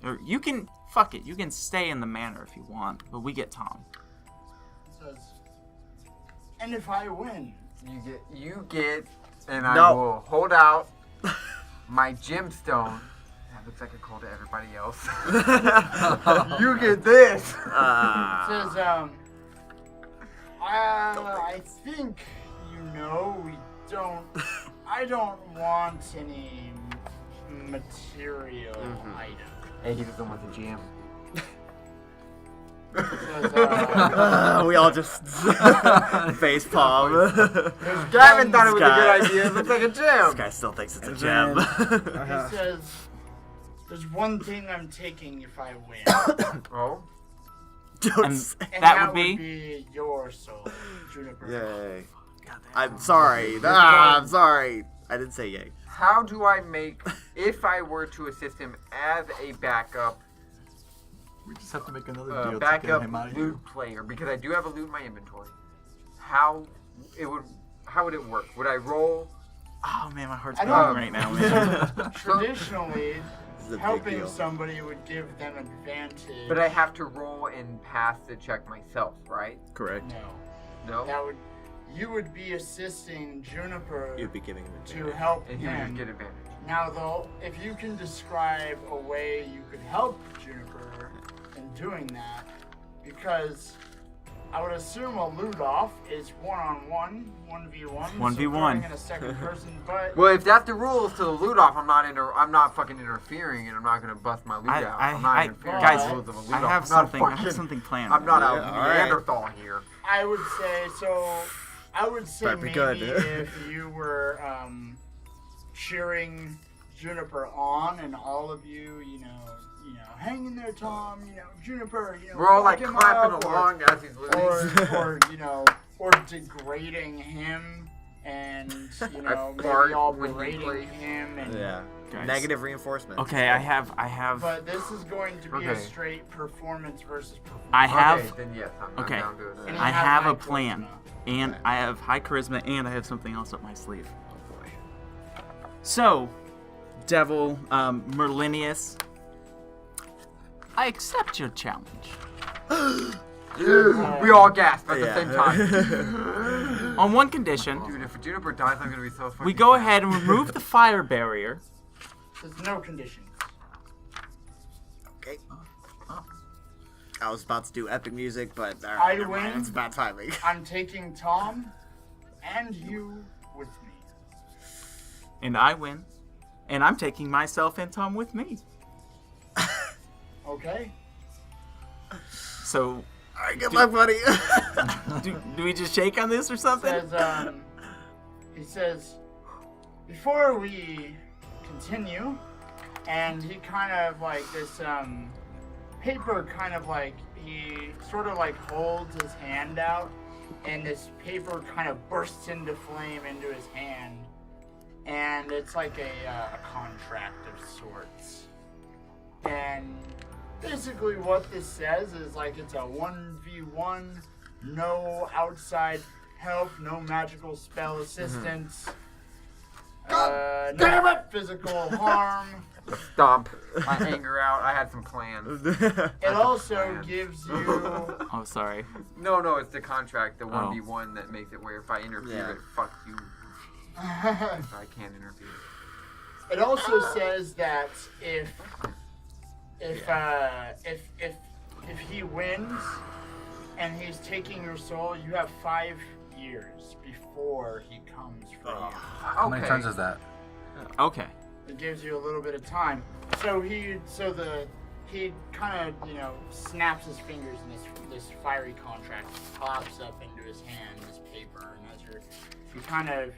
Or you can fuck it. You can stay in the manor if you want, but we get Tom. Says, and if I win, You get, and I No. will hold out my gemstone. That looks like a call to everybody else. You get this. says, I think you know we don't. I don't want any material items. Hey, he doesn't want the gem. Says, we all just face palm. Gavin thought it was a Guy. good idea. It looks like a This gem. guy still thinks it's a gem. he says, there's one thing I'm taking if I win, Oh, And and that would be. be your soul, Juniper. Yay. I'm sorry. I'm sorry. I didn't say yay. how do I make, if I were to assist him as a backup, We just have to make another deal to get backup him out of loot here. player? Because I do have a loot in my inventory. How would it work? Would I roll? Oh man, my heart's I pounding don't- right now, man. Traditionally, This is a big helping deal. somebody would give them advantage. But I have to roll and pass the check myself, right? Correct. No. No? You would be assisting Juniper You'd be giving him a to gem. help And he would him. get advantage. Now, though, if you can describe a way you could help Juniper in doing that, because I would assume a loot off is 1-on-1, 1v1. 1v1. So throwing in a second person, but Well, if that's the rules to the loot off, I'm not fucking interfering, and I'm not gonna bust my loot out. I'm not interfering guys, with the rules of a loot I off. have I'm not something. I fucking- have something planned. I'm not a alright. Neanderthal here. I would say so. I would say Better be maybe good. if you were cheering Juniper on, and all of you, hang in there, Tom. Juniper. We're all like fuck him clapping up, along as he's losing. or degrading him, and maybe fart all when he berating plays. him, and Yeah. Guys. Negative reinforcement. Okay, I have. But this is going to be a Okay. straight performance versus performance. I have. Okay, then yes, I'm Okay. down to it. And he I has have high a plan, charisma. and I have high charisma, and I have something else up my sleeve. So, Devil Merlinius, I accept your challenge. We all gasp at the Yeah. same time. On one condition, Dude, if Juniper dies, I'm gonna be so fucking we go sad. ahead and remove the fire barrier. There's no conditions. Okay. I was about to do epic music, but I never mind, win. it's bad timing. I'm taking Tom and you with me. And I win. And I'm taking myself and Tom with me. Okay? So, Alright, good luck, buddy. do we just shake on this or something? He says, before we continue, and he kind of like this paper kind of like, he sort of like holds his hand out, and this paper kind of bursts into flame into his hand, and it's like a contract of sorts. And basically what this says is like it's a 1v1, no outside help, no magical spell assistance, no physical harm. Stomp my anger out. I had some plans. It also plan. gives you Oh, sorry. No, it's the contract, the 1v1 that makes it where if I interfere, Yeah. it fuck you. If I can't interfere. It also says that if he wins and he's taking your soul, you have 5 years before he comes for you. How many turns is that? Okay. It gives you a little bit of time. So he kind of snaps his fingers, and this fiery contract pops up into his hand, this paper, and as he kind of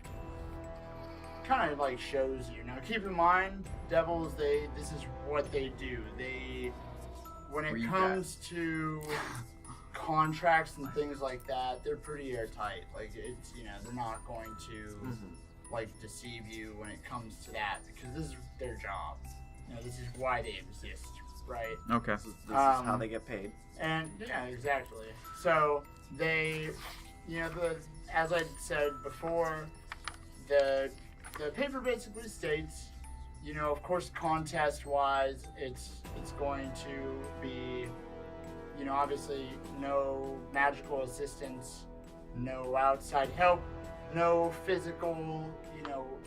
like shows you. Now keep in mind, devils, this is what they do. When it Read comes to contracts and things like that, they're pretty airtight. Like it's they're not going to like deceive you when it comes to that, because this is their job. This is why they exist, right? Okay. This is how they get paid. And yeah, exactly. So they, as I said before, the paper basically states, of course, contest-wise, it's going to be, obviously no magical assistance, no outside help, no physical,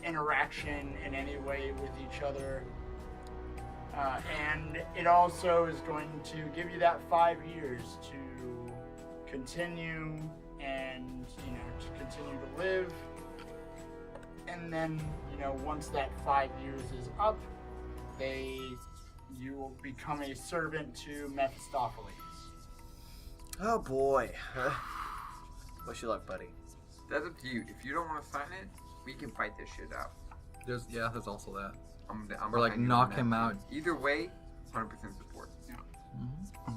interaction in any way with each other. And it also is going to give you that 5 years to continue and, to continue to live. And then, once that 5 years is up, you will become a servant to Mephistopheles. Oh boy. Wish you luck, buddy. That's up to you. If you don't want to sign it, we can fight this shit out. There's also that. I'm Or like behind you knock on that him too. out. Either way, 100% support.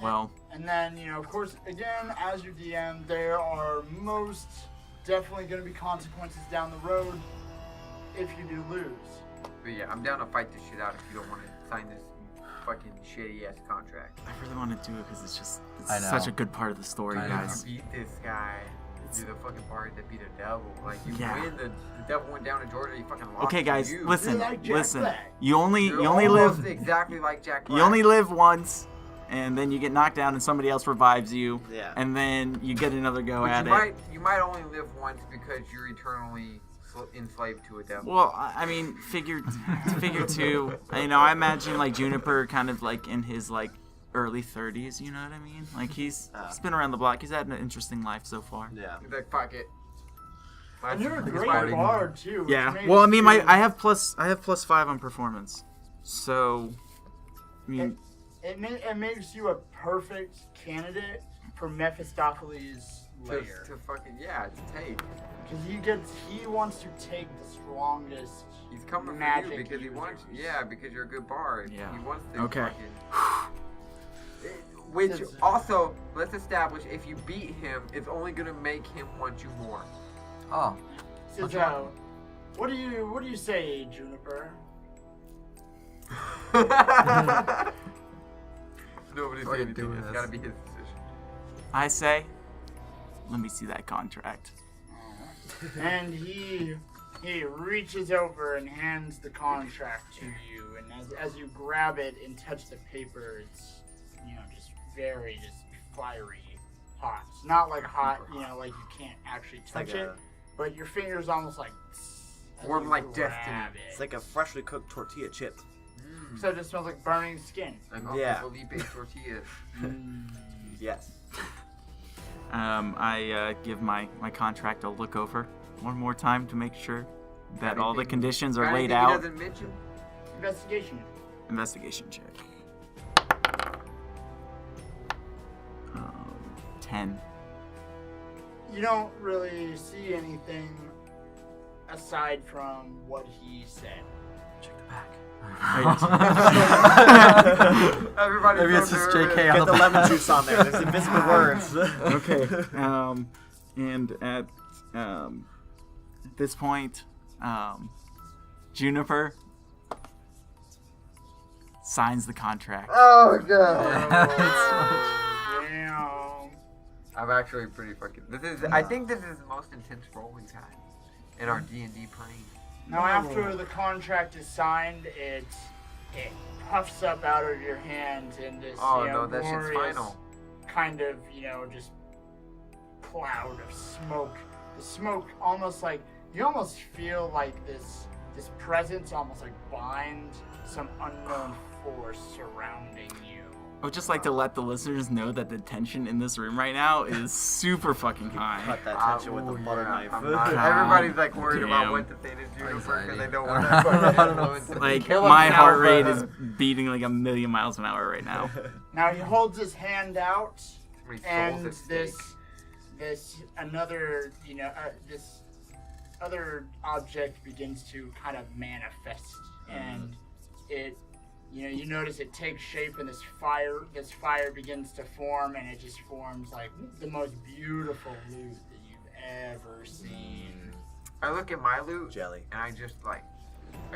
Well, And then, of course, again, as your DM, there are most definitely going to be consequences down the road if you do lose. But yeah, I'm down to fight this shit out if you don't want to sign this fucking shitty ass contract. I really want to do it because it's I know. such a good part of the story, I know. guys. You beat this guy. You're the fucking party that beat a devil. Like, you Yeah. win, the devil went down to Georgia, you fucking lost. Okay, to guys, you. listen, You're like Jack listen. Black. You only You're live almost exactly like Jack Black. you only live once, and then you get knocked down, and somebody else revives you, Yeah. and then you get another go But at you might only live once because you're eternally enslaved to a devil. Well, I mean, figure two. I imagine like Juniper kind of like in his like early 30s. You know what I mean? Like he's been around the block. He's had an interesting life so far. Yeah. He's like, fuck it. And you're a Like great fighting. bard too. which Yeah. makes Well, I mean, you- I have +5 on performance. So, I mean, It makes you a perfect candidate for Mephistopheles' lair. To fucking, yeah, to take. Because he wants to take the strongest. He's coming for magic you because he wants, users. yeah, because you're a good bard. Yeah. He wants to Okay. fucking... Which also, let's establish, if you beat him, it's only gonna make him want you more. Oh. So, what do you say, Juniper? Nobody's Fucking saying doing anything. It's this. gotta be his decision. I say, let me see that contract. And he reaches over and hands the contract to you, and as you grab it and touch the paper, it's just very fiery hot. It's not like hot, like you can't actually touch it, but your fingers almost like as Warm you like grab destiny. it. It's like a freshly cooked tortilla chip. So it just smells like burning skin. Like Yeah. Uncle Felipe tortillas. Yes. I give my contract a look over one more time to make sure that all the Anything- conditions are Got laid anything out. He doesn't mention? Investigation. Investigation check. 10. You don't really see anything aside from what he said. Check the back. Everybody's Maybe so it's just nervous. JK Get on the the lemon juice on there. There's invisible words. Okay. And at this point, Juniper signs the contract. Oh, God. Damn. I'm actually pretty fucking... I think this is the most intense roll we've had in our D&D playing. Now, after the contract is signed, it puffs up out of your hand in this Oh, no, that shit's glorious final. kind of, just cloud of smoke. The smoke almost like, you almost feel like this presence almost like bind some unknown force surrounding you. I would just like to let the listeners know that the tension in this room right now is super fucking high. Cut that tension with the butter knife. I'm not, God everybody's like worried about damn. what to say to Juniper because they don't I want don't to know. fucking I don't know. influence him. Like, Kill him my now, heart rate but- is beating like a million miles an hour right now. Now he holds his hand out, How many souls and at stake? this other object begins to kind of manifest, and it, you notice it takes shape, and this fire begins to form, and it just forms like the most beautiful loot that you've ever seen. I look at my loot Jelly. and I just I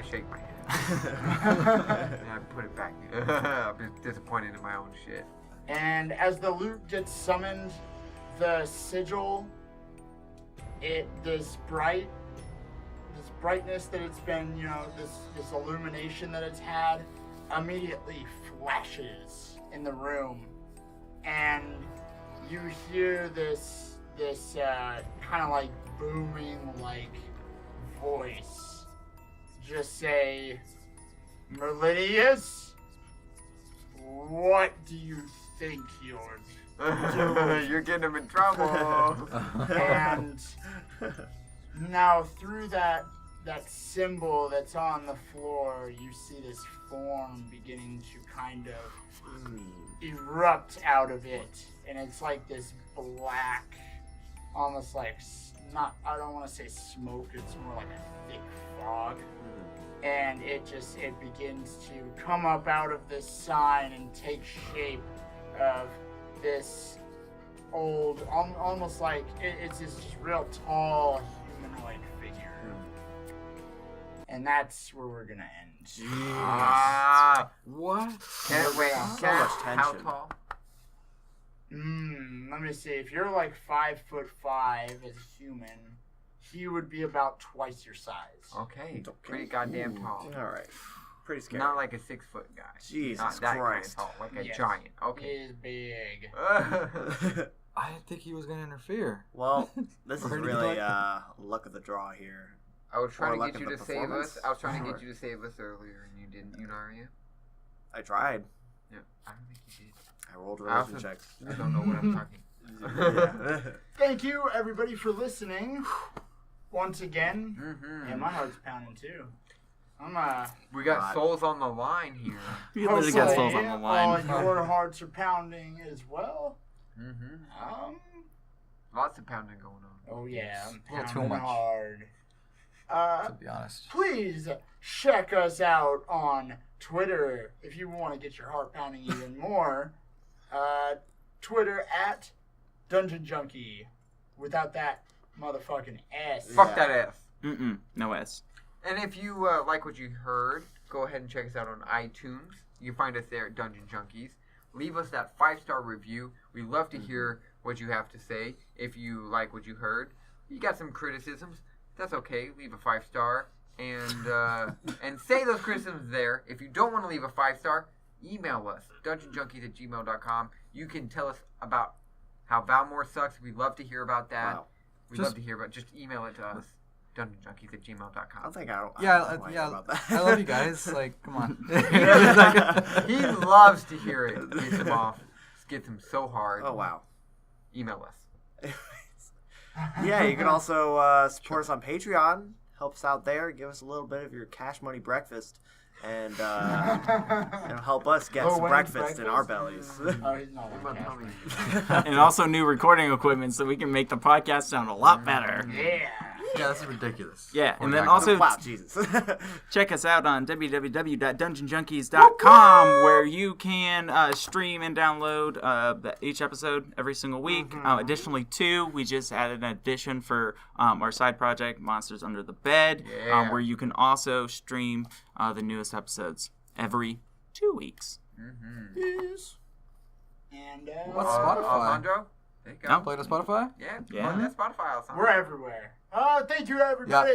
shake my head and I put it back in. I'm just disappointed in my own shit. And as the loot gets summoned, the sigil, this brightness that it's been, this illumination that it's had, immediately flashes in the room, and you hear this kind of like booming like voice just say, "Merlinius, what do you think you're doing?" You're getting him in trouble. And now through that symbol that's on the floor, you see this form beginning to kind of erupt out of it, and it's like this black, almost like I don't want to say smoke, it's more like a thick fog, and it begins to come up out of this sign and take shape of this old, almost like it's this just real tall humanoid figure. And that's where we're gonna end. What? Can't wait. So much How tension. tall? Let me see. If you're like 5'5" as a human, he would be about twice your size. Okay. Pretty goddamn tall. All right. Pretty scary. Not like a 6 foot guy. Jesus Not that Christ. kind of tall. Like a Yes. giant. He Okay. is big. I didn't think he was gonna interfere. Well, this is Or anything really like luck of the draw here. I was trying Or to luck get of you the to save us. performance. I was trying to Sure. get you to save us earlier, and you didn't. You know, are you? I tried. Yeah. I don't think you did. I rolled a I religion also check. I don't know what I'm talking. Thank you, everybody, for listening. Once again. Mm-hmm. And my heart's pounding, too. We got souls on the line here. You literally got souls on the line. All your hearts are pounding as well. Mm-hmm. Lots of pounding going on. Oh, yeah. I'm A little too pounding much. hard. To be honest. Please check us out on Twitter if you want to get your heart pounding even more. Twitter at Dungeon Junkie. Without that motherfucking S. Fuck that ass. No S. And if you like what you heard, go ahead and check us out on iTunes. You can find us there at Dungeon Junkies. Leave us that 5-star review. We love to hear what you have to say. If you like what you heard, you got some criticisms, that's okay. Leave a 5-star and say those criticisms there. If you don't want to leave a 5-star, email us dungeonjunkies@gmail.com. You can tell us about how Valmore sucks. We'd love to hear about that. Wow. We'd love to hear about. Just email it to us. dungeonjunkies@gmail.com. I don't think I don't. Yeah, I don't yeah. about that. I love you guys. Like, come on. He loves to hear it. Gets him off. Gets him so hard. Oh wow. Email us. Yeah, you can also support us on Patreon. Help us out there. Give us a little bit of your cash money breakfast, and help us get some breakfast in our bellies. Oh, he's not on cash. And also new recording equipment so we can make the podcast sound a lot better. Yeah. Yeah, this is ridiculous. Yeah, and then also Wow, Jesus. check us out on www.dungeonjunkies.com where you can stream and download each episode every single week. Additionally, too, we just added an addition for our side project, Monsters Under the Bed, where you can also stream the newest episodes every 2 weeks. Yes. And What's Spotify? Alessandro? There you go. No. Play to Spotify? Yeah, Yeah. that's Spotify, Alessandro. we're everywhere. Thank you, everybody.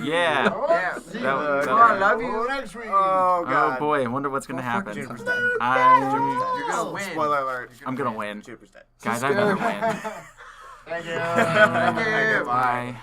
Yeah. Oh, Yeah. see That- you that- I love you. next week. Oh Oh god. boy, I wonder what's gonna happen. Juniper's dead. You're gonna win. Spoiler alert. I'm gonna win. Juniper's dead. Guys, I better win. Thank you. Thank you. Bye.